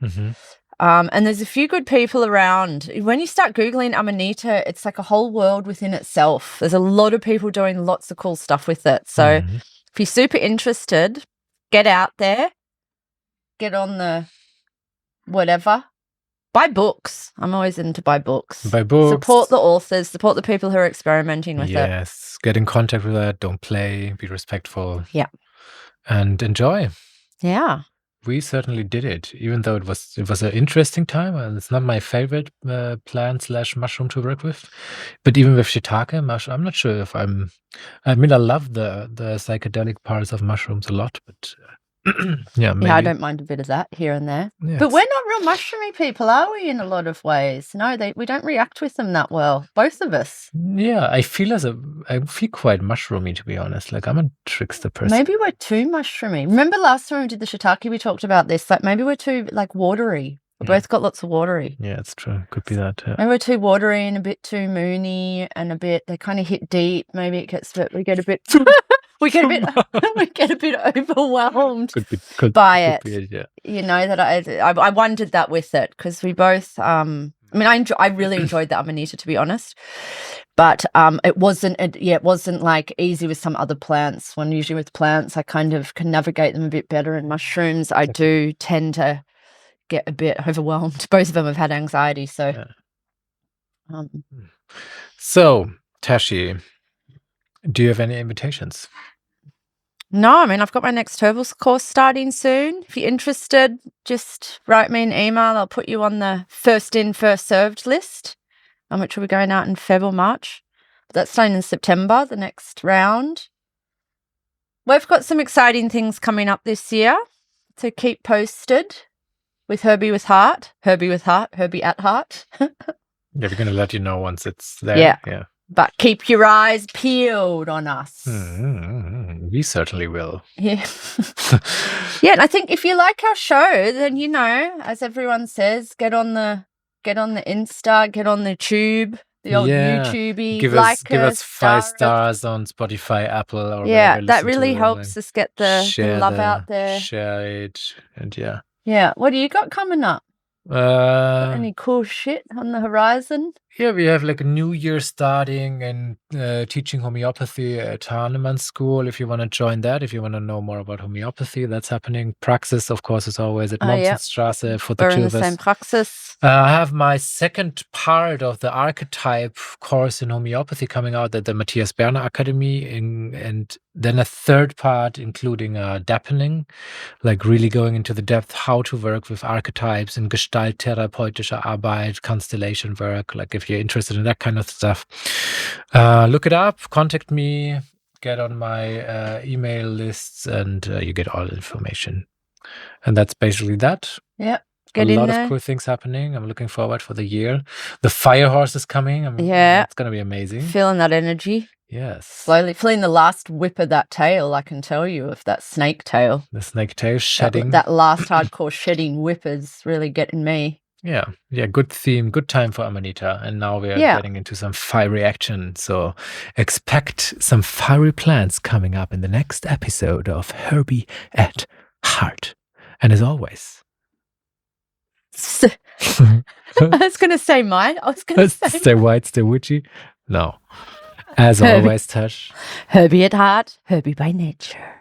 And there's a few good people around. When you start Googling Amanita, it's like a whole world within itself. There's a lot of people doing lots of cool stuff with it. So if you're super interested, get out there, get on the whatever. Buy books. I'm always into buy books. Buy books. Support the authors. Support the people who are experimenting with it. Yes. Get in contact with that. Don't play. Be respectful. Yeah. And enjoy. Yeah. We certainly did it, even though it was an interesting time, and it's not my favorite plant/mushroom to work with. But even with shiitake mushroom, I'm not sure if I love the psychedelic parts of mushrooms a lot, but maybe. Yeah, I don't mind a bit of that here and there. Yeah, but we're not real mushroomy people, are we, in a lot of ways? No, we don't react with them that well, both of us. Yeah, I feel quite mushroomy, to be honest. Like, I'm a trickster person. Maybe we're too mushroomy. Remember last time we did the shiitake, we talked about this. Like, maybe we're too, like, watery. We both got lots of watery. Yeah, it's true. Could be that. Yeah. Maybe we're too watery and a bit too moony and they kind of hit deep. Maybe we get a bit... we get a bit overwhelmed by it. Yeah. You know, that I wondered that with it because we both. I really enjoyed the Amanita, to be honest, but it wasn't like easy with some other plants. When usually with plants, I kind of can navigate them a bit better. In mushrooms, I do tend to get a bit overwhelmed. Both of them have had anxiety, so. Yeah. So, Tashi, do you have any invitations? No, I've got my next herbals course starting soon. If you're interested, just write me an email. I'll put you on the first in, first served list, which will be going out in February, March. That's starting in September, the next round. We've got some exciting things coming up this year, so keep posted with Herby with Heart, Herby at Heart. Yeah, we're going to let you know once it's there. Yeah. But keep your eyes peeled on us. We certainly will. Yeah. Yeah, and I think if you like our show, then, as everyone says, get on the Insta, get on the tube, the old YouTubey. Give us 5 stars on Spotify, Apple, or whatever. That really helps us get the love out there. Share it, and yeah. Yeah. What do you got coming up? Any cool shit on the horizon? Yeah, we have like a new year starting and teaching homeopathy at Hahnemann School. If you want to join that, if you want to know more about homeopathy, that's happening. Praxis, of course, is always at Mommsenstraße for the two of us. Same Praxis. I have my second part of the archetype course in homeopathy coming out at the Matthias Berner Academy, and then a third part including dappling, like really going into the depth how to work with archetypes and gestalttherapeutische Arbeit, constellation work. Like if you're interested in that kind of stuff, look it up, contact me, get on my email lists, and you get all the information. And that's basically that. Yeah. A lot of cool things happening. I'm looking forward for the year. The fire horse is coming. It's going to be amazing. Feeling that energy. Yes. Slowly feeling the last whip of that tail, I can tell you, of that snake tail. The snake tail shedding. That last hardcore shedding whip is really getting me. Yeah. Good theme, good time for Amanita. And now we are getting into some fiery action. So expect some fiery plants coming up in the next episode of Herby at Heart. And as always, I was going to say mine. Stay white, stay witchy. No. As always, Tash. Herby at Heart, Herby by nature.